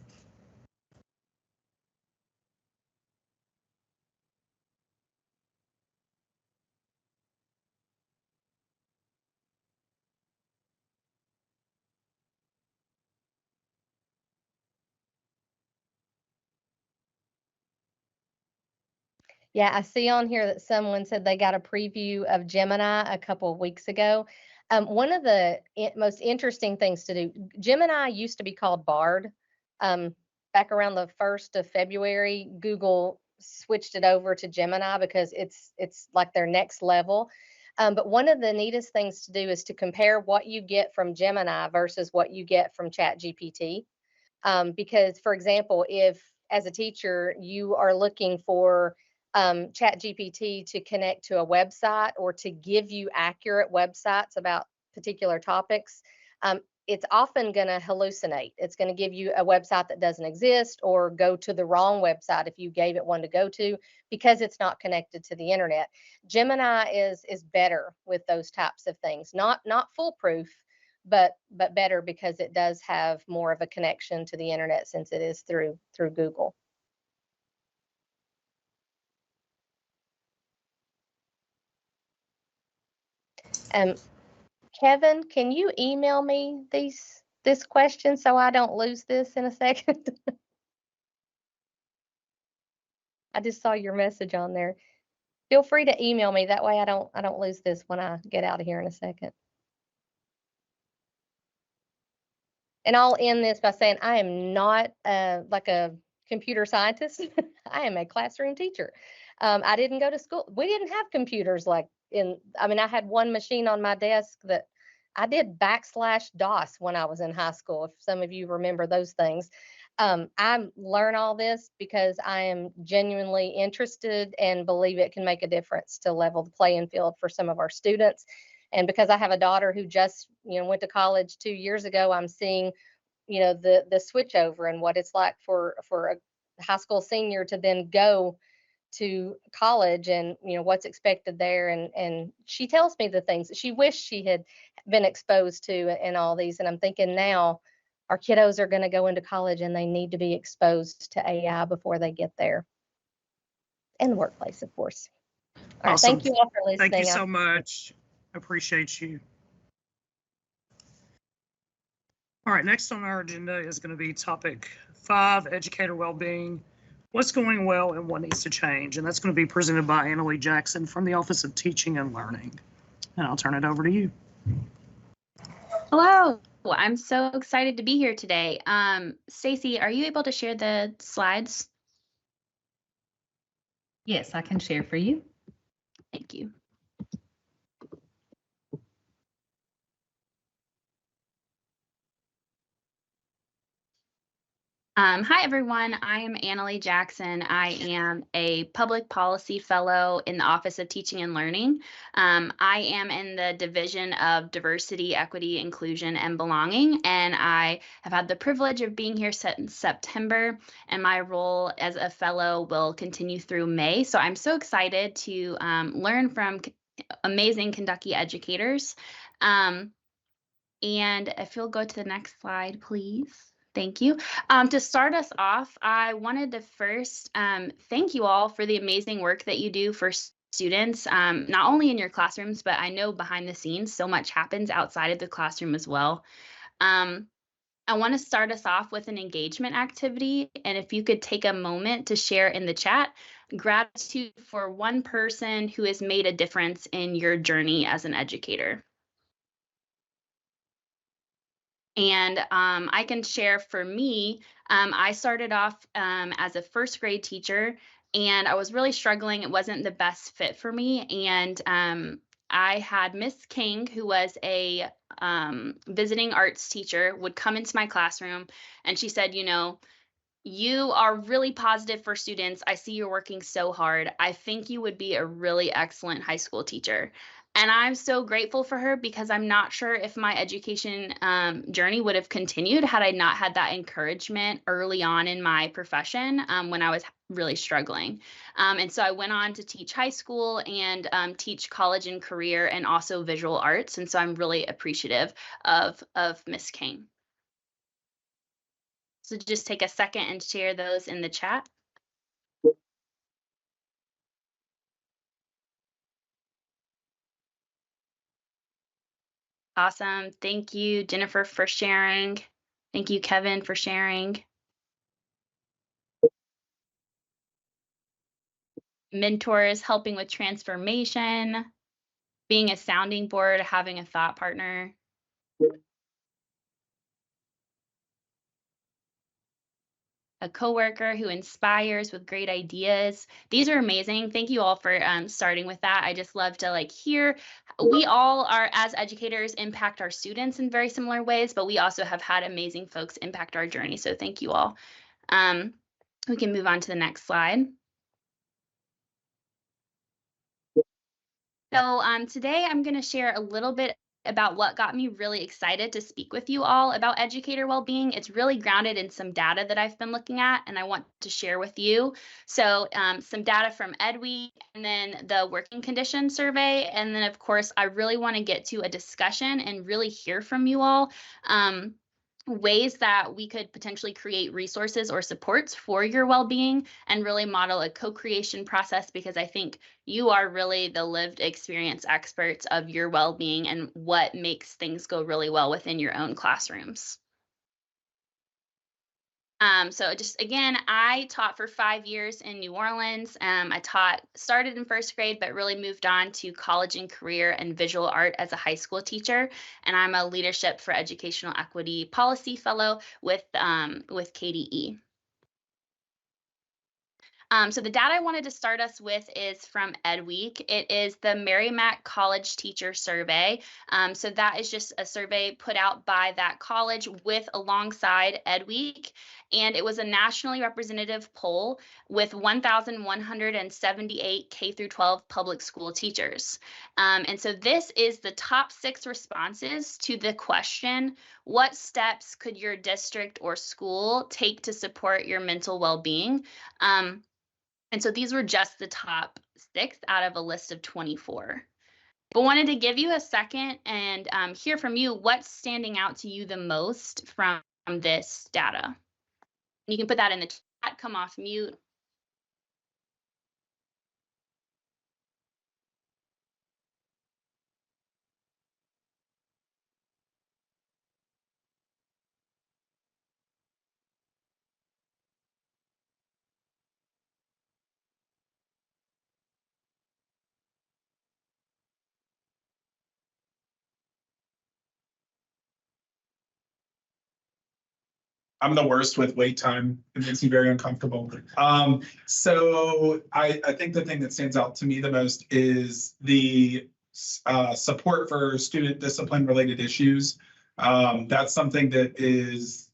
Yeah, I see on here that someone said they got a preview of Gemini a couple of weeks ago. One of the most interesting things to do, Gemini used to be called Bard. Back around the 1st of February, Google switched it over to Gemini because it's like their next level. But one of the neatest things to do is to compare what you get from Gemini versus what you get from ChatGPT. Because, for example, if as a teacher you are looking for ChatGPT to connect to a website or to give you accurate websites about particular topics, it's often going to hallucinate. It's going to give you a website that doesn't exist or go to the wrong website if you gave it one to go to because it's not connected to the internet. Gemini is better with those types of things. Not foolproof, but better because it does have more of a connection to the internet since it is through Google. Kevin, can you email me this question so I don't lose this in a second? I just saw your message on there. Feel free to email me. That way I don't lose this when I get out of here in a second. And I'll end this by saying I am not like a computer scientist. I am a classroom teacher. I didn't go to school. We didn't have computers like I had one machine on my desk that I did /DOS when I was in high school, if some of you remember those things. I learn all this because I am genuinely interested and believe it can make a difference to level the playing field for some of our students. And because I have a daughter who just, went to college 2 years ago, I'm seeing, the switch over and what it's like for a high school senior to then go to college and what's expected there, and she tells me the things that she wished she had been exposed to and all these, and I'm thinking now our kiddos are going to go into college and they need to be exposed to AI before they get there, and the workplace, of course. All right, Awesome. thank you all for listening. Thank you so much. Appreciate you. All right, next on our agenda is going to be topic 5, educator well-being. What's going well and what needs to change? And that's going to be presented by Annalee Jackson from the Office of Teaching and Learning. And I'll turn it over to you. Hello, I'm so excited to be here today. Stacy, are you able to share the slides? Yes, I can share for you. Thank you. Hi, everyone. I am Annalee Jackson. I am a public policy fellow in the Office of Teaching and Learning. I am in the Division of Diversity, Equity, Inclusion, and Belonging, and I have had the privilege of being here since September, and my role as a fellow will continue through May. So I'm so excited to learn from amazing Kentucky educators. And if you'll go to the next slide, please. Thank you. To start us off, I wanted to first thank you all for the amazing work that you do for students, not only in your classrooms, but I know behind the scenes, so much happens outside of the classroom as well. I want to start us off with an engagement activity, and if you could take a moment to share in the chat, gratitude for one person who has made a difference in your journey as an educator. And I can share for me, I started off as a first grade teacher, and I was really struggling. It wasn't the best fit for me. And I had Miss King, who was a visiting arts teacher, would come into my classroom, and she said, you are really positive for students. I see you're working so hard. I think you would be a really excellent high school teacher. And I'm so grateful for her because I'm not sure if my education journey would have continued had I not had that encouragement early on in my profession when I was really struggling. And so I went on to teach high school and teach college and career and also visual arts. And so I'm really appreciative of Miss King. So just take a second and share those in the chat. Awesome. Thank you, Jennifer, for sharing. Thank you, Kevin, for sharing. Mentors helping with transformation, being a sounding board, having a thought partner. A coworker who inspires with great ideas. These are amazing. Thank you all for starting with that. I just love to hear. We all are, as educators, impact our students in very similar ways, but we also have had amazing folks impact our journey. So thank you all. We can move on to the next slide. So today I'm going to share a little bit about what got me really excited to speak with you all about educator well-being. It's really grounded in some data that I've been looking at and I want to share with you. So some data from EdWeek and then the working condition survey. And then of course, I really want to get to a discussion and really hear from you all. Ways that we could potentially create resources or supports for your well-being and really model a co-creation process, because I think you are really the lived experience experts of your well-being and what makes things go really well within your own classrooms. So just again, I taught for 5 years in New Orleans. I started in first grade, but really moved on to college and career and visual art as a high school teacher. And I'm a Leadership for Educational Equity Policy Fellow with KDE. So the data I wanted to start us with is from EdWeek. It is the Merrimack College Teacher Survey. So that is just a survey put out by that college alongside EdWeek. And it was a nationally representative poll with 1,178 K through 12 public school teachers. And so this is the top 6 responses to the question, what steps could your district or school take to support your mental well-being? And so these were just the top 6 out of a list of 24. But wanted to give you a second and hear from you what's standing out to you the most from this data. You can put that in the chat, come off mute. I'm the worst with wait time. It makes me very uncomfortable. So I think the thing that stands out to me the most is the support for student discipline related issues. That's something that is,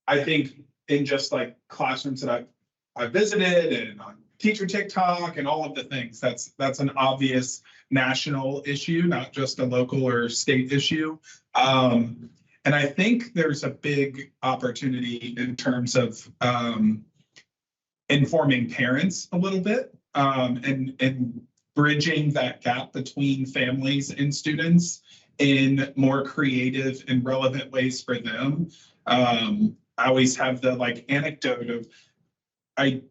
I think, in just classrooms that I've visited and on teacher TikTok and all of the things, that's an obvious national issue, not just a local or state issue. And I think there's a big opportunity in terms of informing parents a little bit and bridging that gap between families and students in more creative and relevant ways for them. I always have the anecdote of I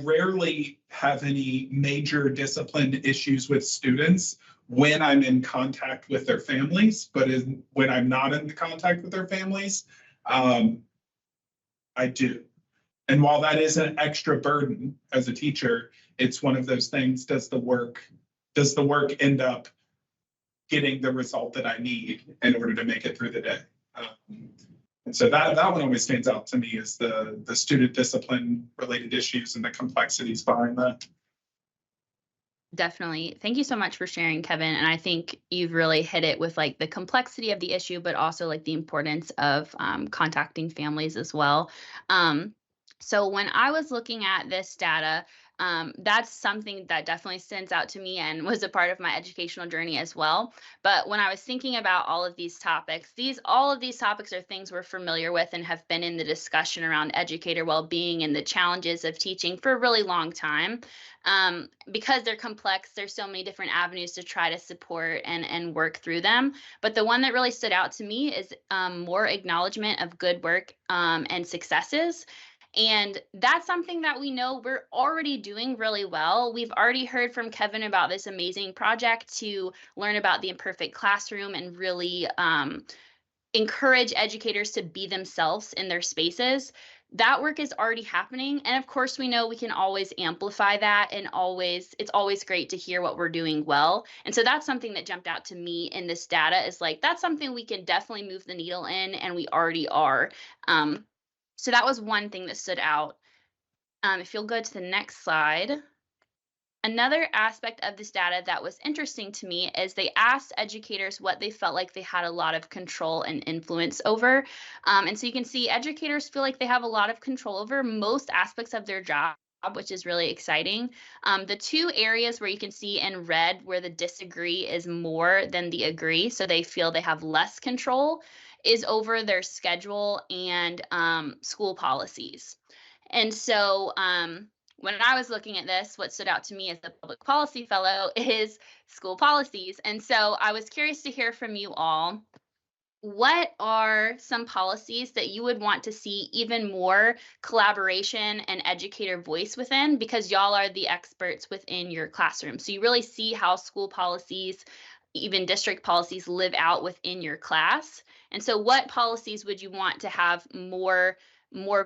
rarely have any major discipline issues with students when I'm in contact with their families, but when I'm not in contact with their families, I do. And while that is an extra burden as a teacher, it's one of those things, does the work end up getting the result that I need in order to make it through the day? And so that one always stands out to me is the student discipline related issues and the complexities behind that. Definitely. Thank you so much for sharing, Kevin. And I think you've really hit it with the complexity of the issue, but also the importance of contacting families as well. So when I was looking at this data, that's something that definitely stands out to me and was a part of my educational journey as well. But when I was thinking about all of these topics, all of these topics are things we're familiar with and have been in the discussion around educator well-being and the challenges of teaching for a really long time. Because they're complex, there's so many different avenues to try to support and work through them. But the one that really stood out to me is more acknowledgement of good work and successes. And that's something that we know we're already doing really well. We've already heard from Kevin about this amazing project to learn about the imperfect classroom and really encourage educators to be themselves in their spaces. That work is already happening. And of course, we know we can always amplify that, and it's always great to hear what we're doing well. And so that's something that jumped out to me in this data, is like, that's something we can definitely move the needle in, and we already are. So that was one thing that stood out. If you'll go to the next slide. Another aspect of this data that was interesting to me is they asked educators what they felt like they had a lot of control and influence over. And so you can see educators feel like they have a lot of control over most aspects of their job, which is really exciting. The two areas where you can see in red where the disagree is more than the agree, so they feel they have less control, is over their schedule and school policies. And so when I was looking at this, what stood out to me as a public policy fellow is school policies. And so I was curious to hear from you all. What are some policies that you would want to see even more collaboration and educator voice within, because y'all are the experts within your classroom? So you really see how school policies, even district policies, live out within your class. And so what policies would you want to have more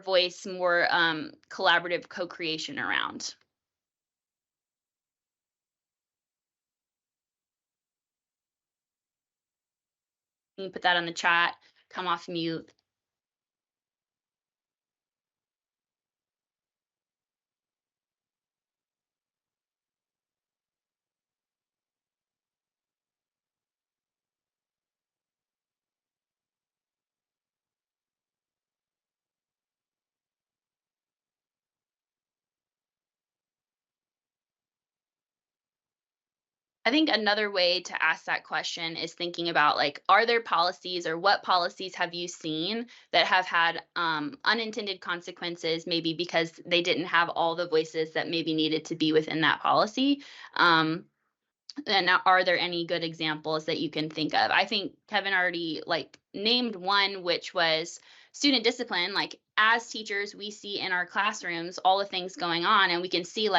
voice, more collaborative co-creation around? You can put that on the chat, come off mute. I think another way to ask that question is thinking about, like, are there policies, or what policies have you seen that have had unintended consequences, maybe because they didn't have all the voices that maybe needed to be within that policy? And are there any good examples that you can think of? I think Kevin already named one, which was student discipline. Like, as teachers, we see in our classrooms all the things going on, and we can see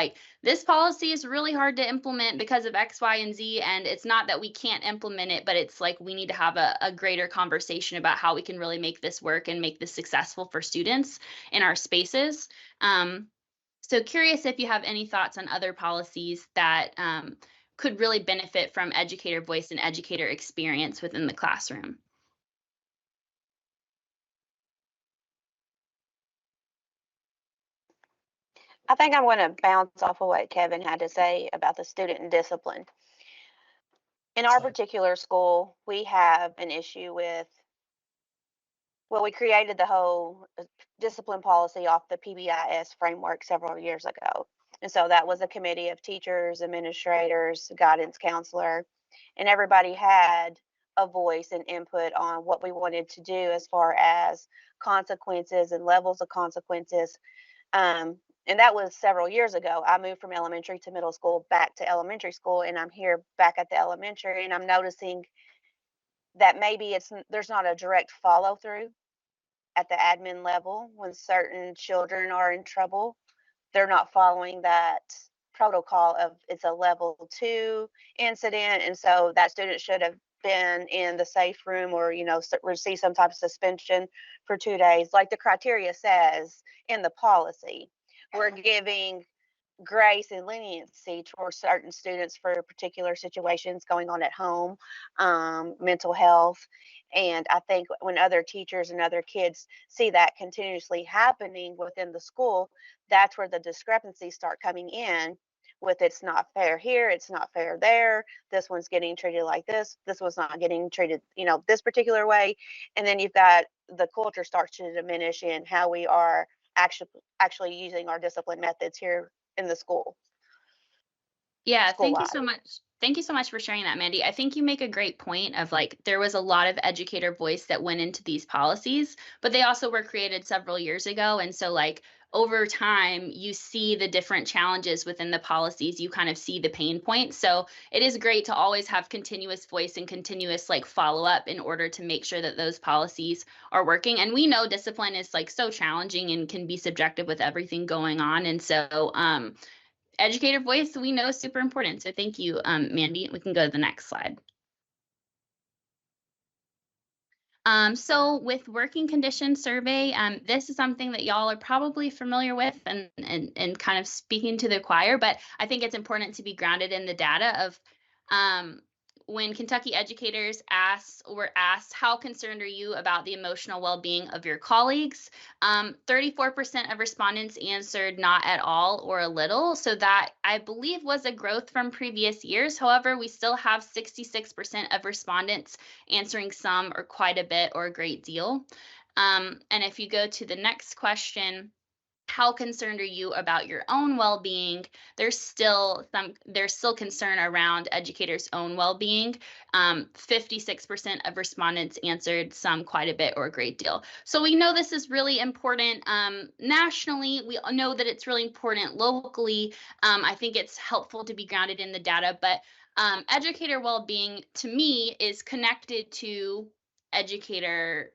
this policy is really hard to implement because of X, Y, and Z. And it's not that we can't implement it, but it's we need to have a greater conversation about how we can really make this work and make this successful for students in our spaces. So curious if you have any thoughts on other policies that could really benefit from educator voice and educator experience within the classroom. I think I'm going to bounce off of what Kevin had to say about the student and discipline. In our particular school, we have an issue with, well, we created the whole discipline policy off the PBIS framework several years ago. And so that was a committee of teachers, administrators, guidance counselor, and everybody had a voice and input on what we wanted to do as far as consequences and levels of consequences. And that was several years ago. I moved from elementary to middle school, back to elementary school, and I'm here back at the elementary, and I'm noticing that maybe there's not a direct follow through at the admin level. When certain children are in trouble, they're not following that protocol of it's a level 2 incident, and so that student should have been in the safe room, or receive some type of suspension for 2 days, like the criteria says in the policy. We're giving grace and leniency towards certain students for particular situations going on at home, mental health. And I think when other teachers and other kids see that continuously happening within the school, that's where the discrepancies start coming in with, it's not fair here, it's not fair there, this one's getting treated like this one's not getting treated, this particular way. And then you've got the culture starts to diminish in how we are actually using our discipline methods here in the school. Yeah, thank you School-wide. so much. Thank you so much for sharing that, Mandy. I think you make a great point of like there was a lot of educator voice that went into these policies, but they also were created several years ago. And so like over time, you see the different challenges within the policies, you kind of see the pain points. So it is great to always have continuous voice and continuous like follow up in order to make sure that those policies are working. And we know discipline is like so challenging and can be subjective with everything going on. And so educator voice, we know is super important. So thank you, Mandy. We can go to the next slide. So with working conditions survey, this is something that y'all are probably familiar with and kind of speaking to the choir, but I think it's important to be grounded in the data of when Kentucky educators were asked, how concerned are you about the emotional well-being of your colleagues? 34% of respondents answered not at all or a little. So that I believe was a growth from previous years. However, we still have 66% of respondents answering some or quite a bit or a great deal. And if you go to the next question, how concerned are you about your own well-being? There's still concern around educators' own well-being. 56% of respondents answered some, quite a bit, or a great deal. So we know this is really important nationally. We know that it's really important locally. I think it's helpful to be grounded in the data, but educator well-being to me is connected to educator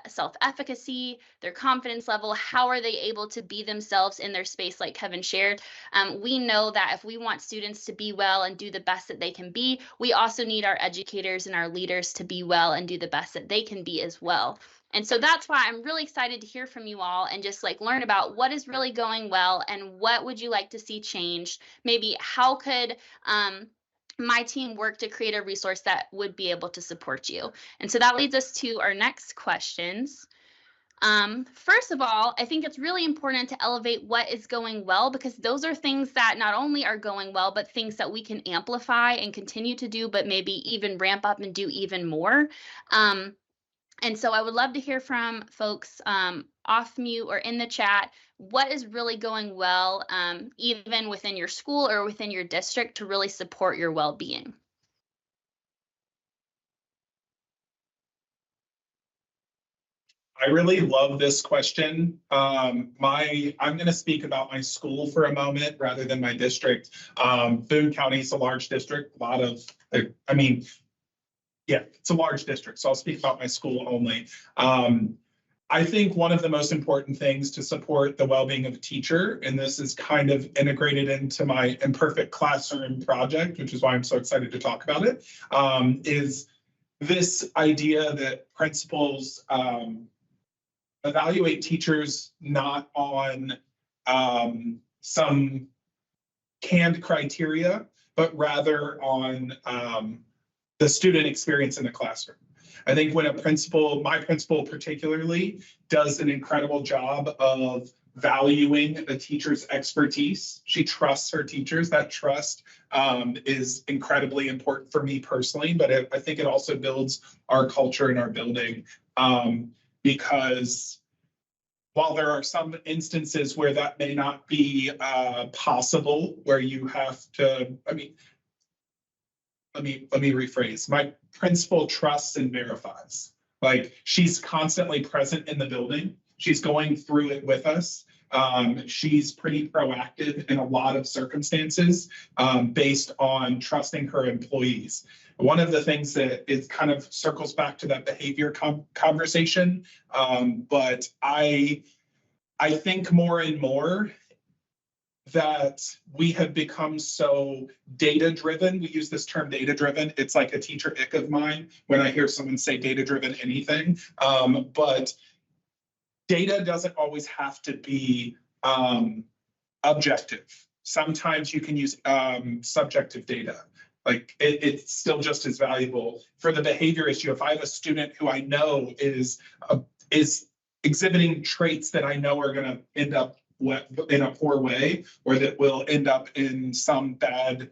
self-efficacy, their confidence level. How are they able to be themselves in their space, like Kevin shared? We know that if we want students to be well and do the best that they can be, we also need our educators and our leaders to be well and do the best that they can be as well. And so that's why I'm really excited to hear from you all and just like learn about what is really going well and what would you like to see changed. Maybe how could my team work to create a resource that would be able to support you. And so that leads us to our next questions. First of all, I think it's really important to elevate what is going well, because those are things that not only are going well, but things that we can amplify and continue to do, but maybe even ramp up and do even more. And so I would love to hear from folks off mute or in the chat, what is really going well, even within your school or within your district to really support your well-being? I really love this question. I'm going to speak about my school for a moment rather than my district. Boone County is a large district, it's a large district, so I'll speak about my school only. I think one of the most important things to support the well-being of a teacher, and this is kind of integrated into my Imperfect Classroom project, which is why I'm so excited to talk about it, is this idea that principals evaluate teachers not on some canned criteria, but rather on the student experience in the classroom. I think when my principal particularly, does an incredible job of valuing a teacher's expertise. She trusts her teachers. That trust is incredibly important for me personally, but I think it also builds our culture in our building, because while there are some instances where that may not be possible, where you have to, let me rephrase. My principal trusts and verifies. Like, she's constantly present in the building. She's going through it with us. She's pretty proactive in a lot of circumstances based on trusting her employees. One of the things that it kind of circles back to that behavior conversation, but I think more and more that we have become so data-driven. We use this term data-driven. It's like a teacher ick of mine when I hear someone say data-driven anything. But data doesn't always have to be objective. Sometimes you can use subjective data. Like it's still just as valuable. For the behavior issue, if I have a student who I know is exhibiting traits that I know are going to end up in a poor way, or that will end up in some bad,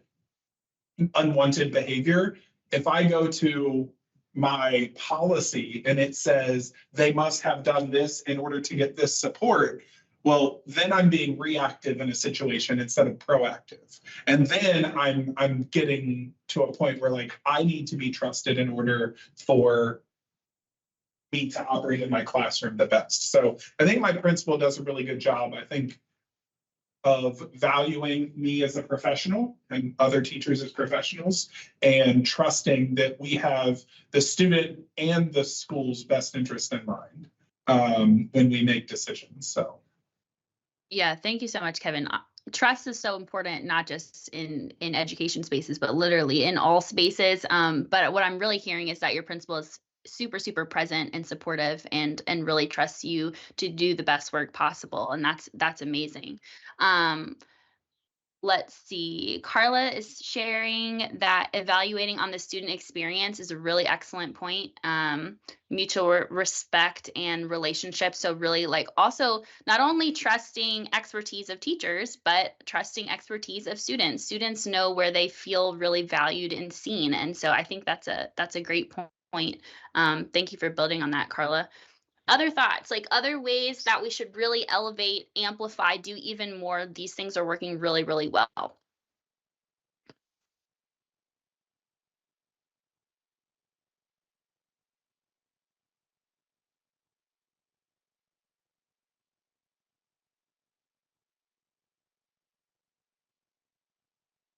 unwanted behavior, if I go to my policy and it says they must have done this in order to get this support, Well, then I'm being reactive in a situation instead of proactive. And then I'm getting to a point where like I need to be trusted in order for me to operate in my classroom the best. So I think my principal does a really good job, I think, of valuing me as a professional and other teachers as professionals, and trusting that we have the student and the school's best interest in mind when we make decisions. So. Yeah, thank you so much, Kevin. Trust is so important, not just in education spaces, but literally in all spaces. But what I'm really hearing is that your principal is super, super present and supportive, and really trusts you to do the best work possible, and that's amazing. Let's see. Carla is sharing that evaluating on the student experience is a really excellent point. Mutual respect and relationships. So really like also not only trusting expertise of teachers, but trusting expertise of students. Students know where they feel really valued and seen. And so I think that's a great point. Thank you for building on that, Carla. Other thoughts, like other ways that we should really elevate, amplify, do even more. These things are working really, really well.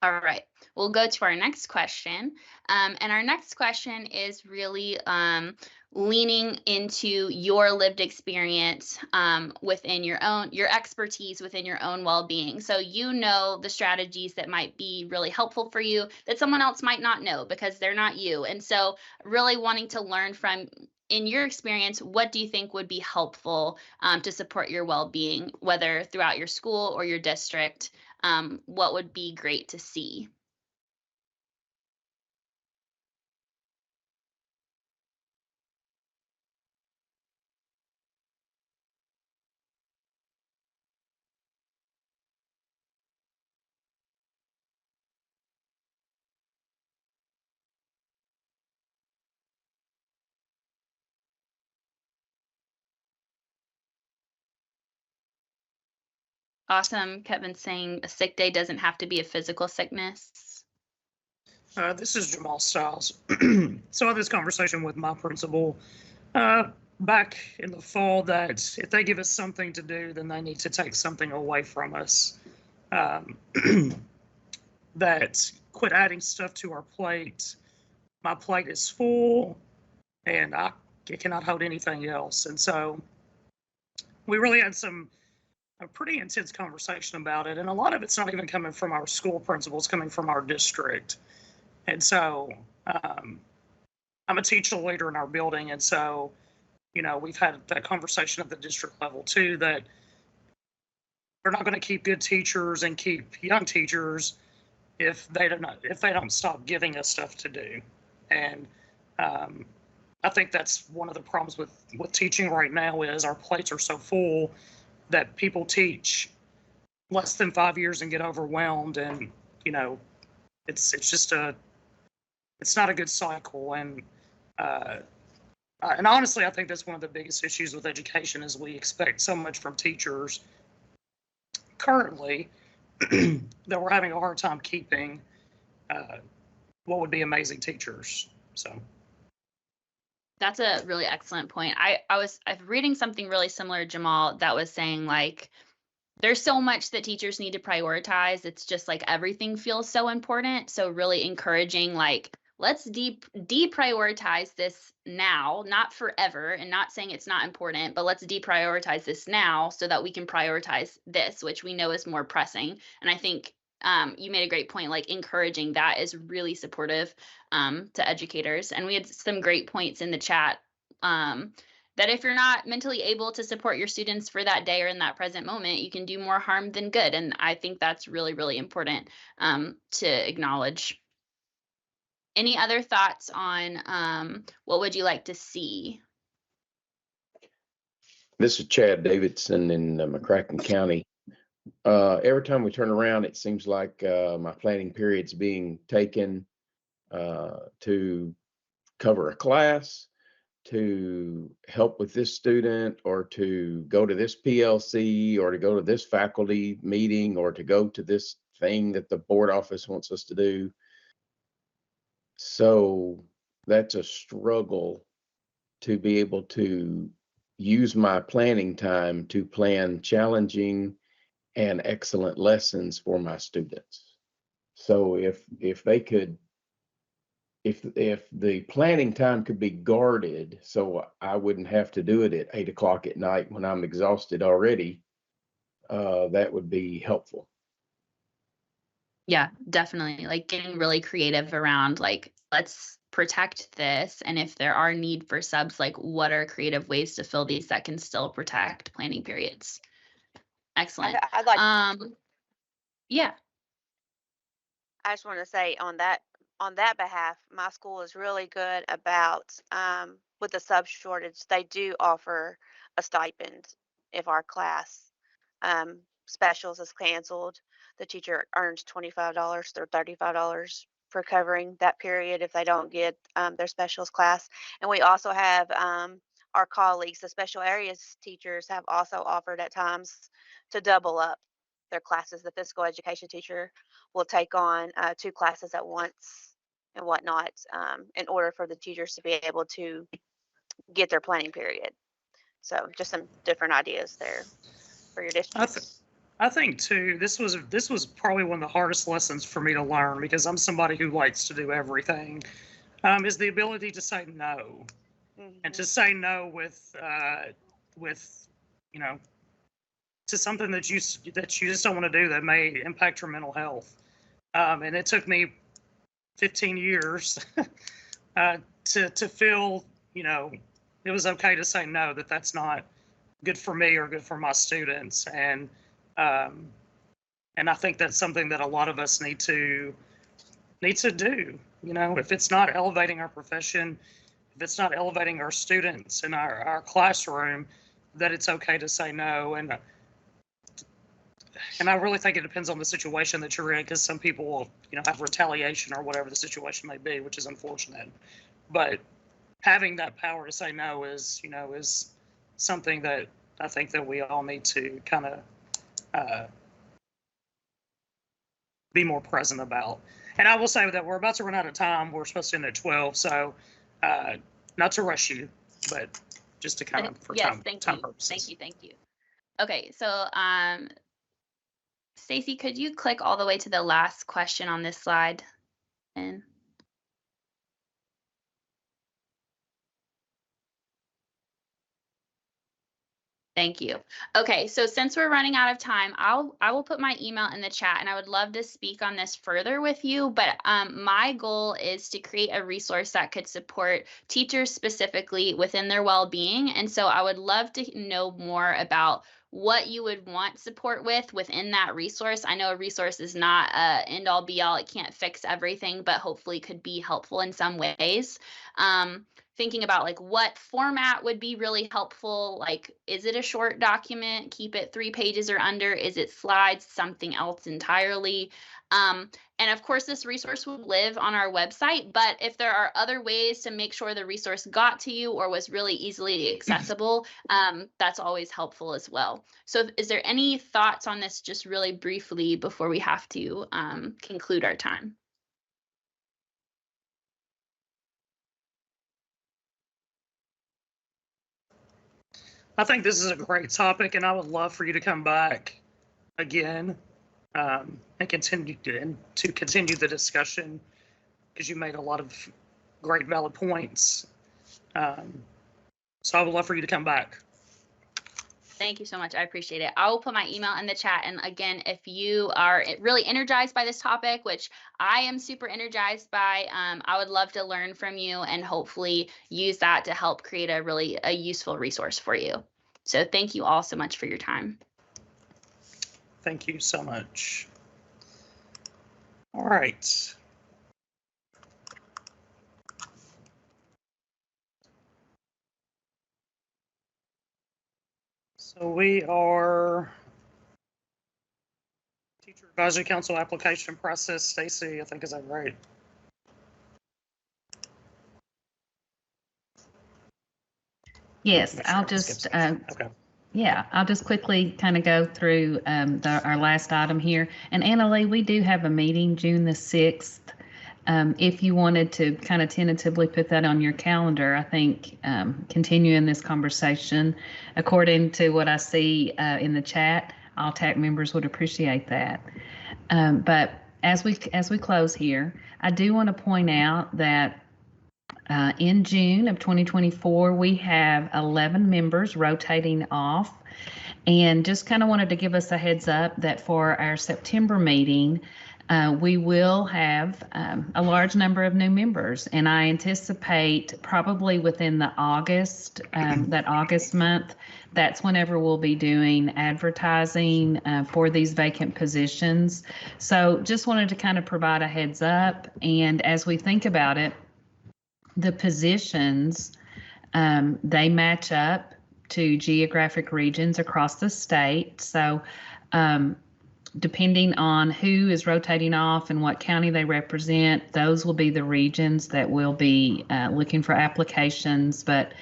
All right, we'll go to our next question. And our next question is really leaning into your lived experience within your expertise within your own well-being. So you know the strategies that might be really helpful for you that someone else might not know because they're not you. And so really wanting to learn from, in your experience, what do you think would be helpful to support your well-being, whether throughout your school or your district? What would be great to see? Awesome. Kevin saying a sick day doesn't have to be a physical sickness. This is Jamal Stiles. So I had this conversation with my principal back in the fall that if they give us something to do, then they need to take something away from us. That quit adding stuff to our plate. My plate is full and I cannot hold anything else. And so we really had a pretty intense conversation about it. And a lot of it's not even coming from our school principals, coming from our district. And so I'm a teacher leader in our building. And so, you know, we've had that conversation at the district level too, that we're not going to keep good teachers and keep young teachers if they don't stop giving us stuff to do. And I think that's one of the problems with teaching right now is our plates are so full that people teach less than 5 years and get overwhelmed. And, you know, it's not a good cycle. And honestly, I think that's one of the biggest issues with education is we expect so much from teachers currently that we're having a hard time keeping what would be amazing teachers. So. That's a really excellent point. I was reading something really similar, Jamal, that was saying like, there's so much that teachers need to prioritize. It's just like everything feels so important. So really encouraging like, let's deprioritize this now, not forever, and not saying it's not important, but let's deprioritize this now so that we can prioritize this, which we know is more pressing. And I think you made a great point, like encouraging that is really supportive to educators. And we had some great points in the chat that if you're not mentally able to support your students for that day or in that present moment, you can do more harm than good. And I think that's really, really important to acknowledge. Any other thoughts on what would you like to see? This is Chad Davidson in McCracken County. Every time we turn around, it seems like my planning period's being taken to cover a class, to help with this student, or to go to this PLC, or to go to this faculty meeting, or to go to this thing that the board office wants us to do. So that's a struggle to be able to use my planning time to plan challenging and excellent lessons for my students. So if they could, if the planning time could be guarded, so I wouldn't have to do it at 8 o'clock at night when I'm exhausted already, that would be helpful. Yeah, definitely. Like getting really creative around like, let's protect this. And if there are need for subs, like what are creative ways to fill these that can still protect planning periods? Excellent. I'd like, Yeah. I just want to say on that behalf, my school is really good about, with the sub shortage, they do offer a stipend if our class specials is canceled. The teacher earns $25 or $35 for covering that period if they don't get their specials class. And we also have our colleagues, the special areas teachers, have also offered at times to double up their classes. The physical education teacher will take on 2 classes at once and whatnot, in order for the teachers to be able to get their planning period. So just some different ideas there for your district. I think too, this was probably one of the hardest lessons for me to learn, because I'm somebody who likes to do everything, is the ability to say no. And to say no with you know, to something that you just don't want to do that may impact your mental health. And it took me 15 years to feel, you know, it was okay to say no, that's not good for me or good for my students. And I think that's something that a lot of us need to do. You know, if it's not elevating our profession, if it's not elevating our students in our classroom, that it's okay to say no. And I really think it depends on the situation that you're in, because some people will, you know, have retaliation or whatever the situation may be, which is unfortunate. But having that power to say no is, you know, is something that I think that we all need to kind of be more present about. And I will say that we're about to run out of time. We're supposed to end at 12, so not to rush you, but just to kind of for time purposes. Thank you. Okay, so Stacy, could you click all the way to the last question on this slide? And thank you. Okay, so since we're running out of time, I will put my email in the chat, and I would love to speak on this further with you. But my goal is to create a resource that could support teachers specifically within their well-being. And so I would love to know more about what you would want support within that resource. I know a resource is not end all be all. It can't fix everything, but hopefully could be helpful in some ways. Thinking about like what format would be really helpful. Like, is it a short document? Keep it 3 pages or under. Is it slides? Something else entirely? And of course, this resource will live on our website, but if there are other ways to make sure the resource got to you or was really easily accessible, that's always helpful as well. So is there any thoughts on this just really briefly before we have to conclude our time? I think this is a great topic, and I would love for you to come back again and continue the discussion, because you made a lot of great valid points. So I would love for you to come back. Thank you so much. I appreciate it. I will put my email in the chat. And again, if you are really energized by this topic, which I am super energized by, I would love to learn from you and hopefully use that to help create a useful resource for you. So thank you all so much for your time. Thank you so much. All right. So we are Teacher Advisory Council application process. Stacy, I think, is that right? Yes, Make sure I'll I don't skip just, something. Okay. yeah, I'll just quickly kind of go through our last item here. And Annalee, we do have a meeting June the 6th. If you wanted to kind of tentatively put that on your calendar, I think continuing this conversation, according to what I see in the chat, all TAC members would appreciate that. But as we close here, I do want to point out that in June of 2024, we have 11 members rotating off, and just kind of wanted to give us a heads up that for our September meeting, we will have a large number of new members, and I anticipate probably within the August, that August month, that's whenever we'll be doing advertising for these vacant positions. So just wanted to kind of provide a heads up, and as we think about it, the positions, they match up to geographic regions across the state. So depending on who is rotating off and what county they represent, those will be the regions that will be looking for applications. But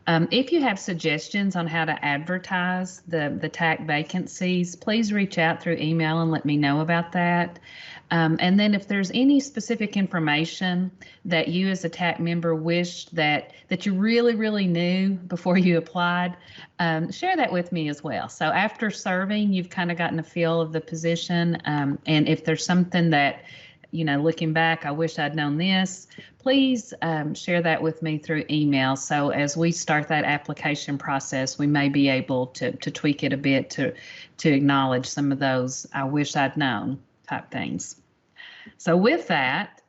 if you have suggestions on how to advertise the TAC vacancies, please reach out through email and let me know about that. And then if there's any specific information that you as a TAC member wished that you really, really knew before you applied, share that with me as well. So after serving, you've kind of gotten a feel of the position. And if there's something that, you know, looking back, I wish I'd known this, please share that with me through email. So as we start that application process, we may be able to tweak it a bit to acknowledge some of those I wish I'd known type things. So with that,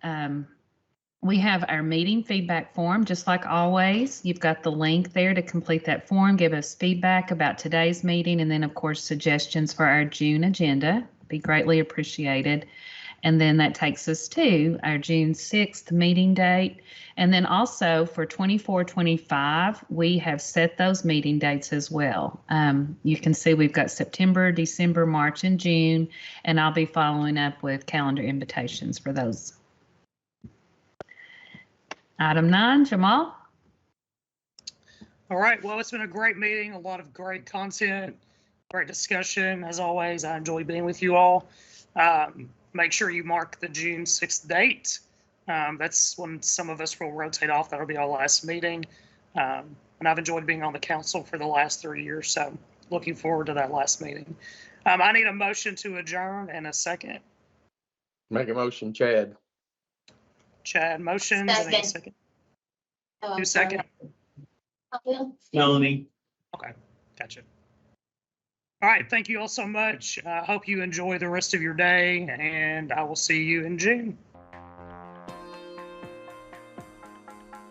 we have our meeting feedback form. Just like always, you've got the link there to complete that form, give us feedback about today's meeting, and then of course suggestions for our June agenda. Be greatly appreciated. And then that takes us to our June 6th meeting date. And then also for 24-25, we have set those meeting dates as well. You can see we've got September, December, March, and June, and I'll be following up with calendar invitations for those. Item 9, Jamal. All right. Well, it's been a great meeting, a lot of great content, great discussion. As always, I enjoy being with you all. Make sure you mark the June 6th date. That's when some of us will rotate off. That'll be our last meeting. And I've enjoyed being on the council for the last 3 years, so looking forward to that last meeting. I need a motion to adjourn and a second. Make a motion, Chad. Chad motions. I need a second. Oh, Who's second? Melanie. Okay, gotcha. All right, thank you all so much. I hope you enjoy the rest of your day, and I will see you in June.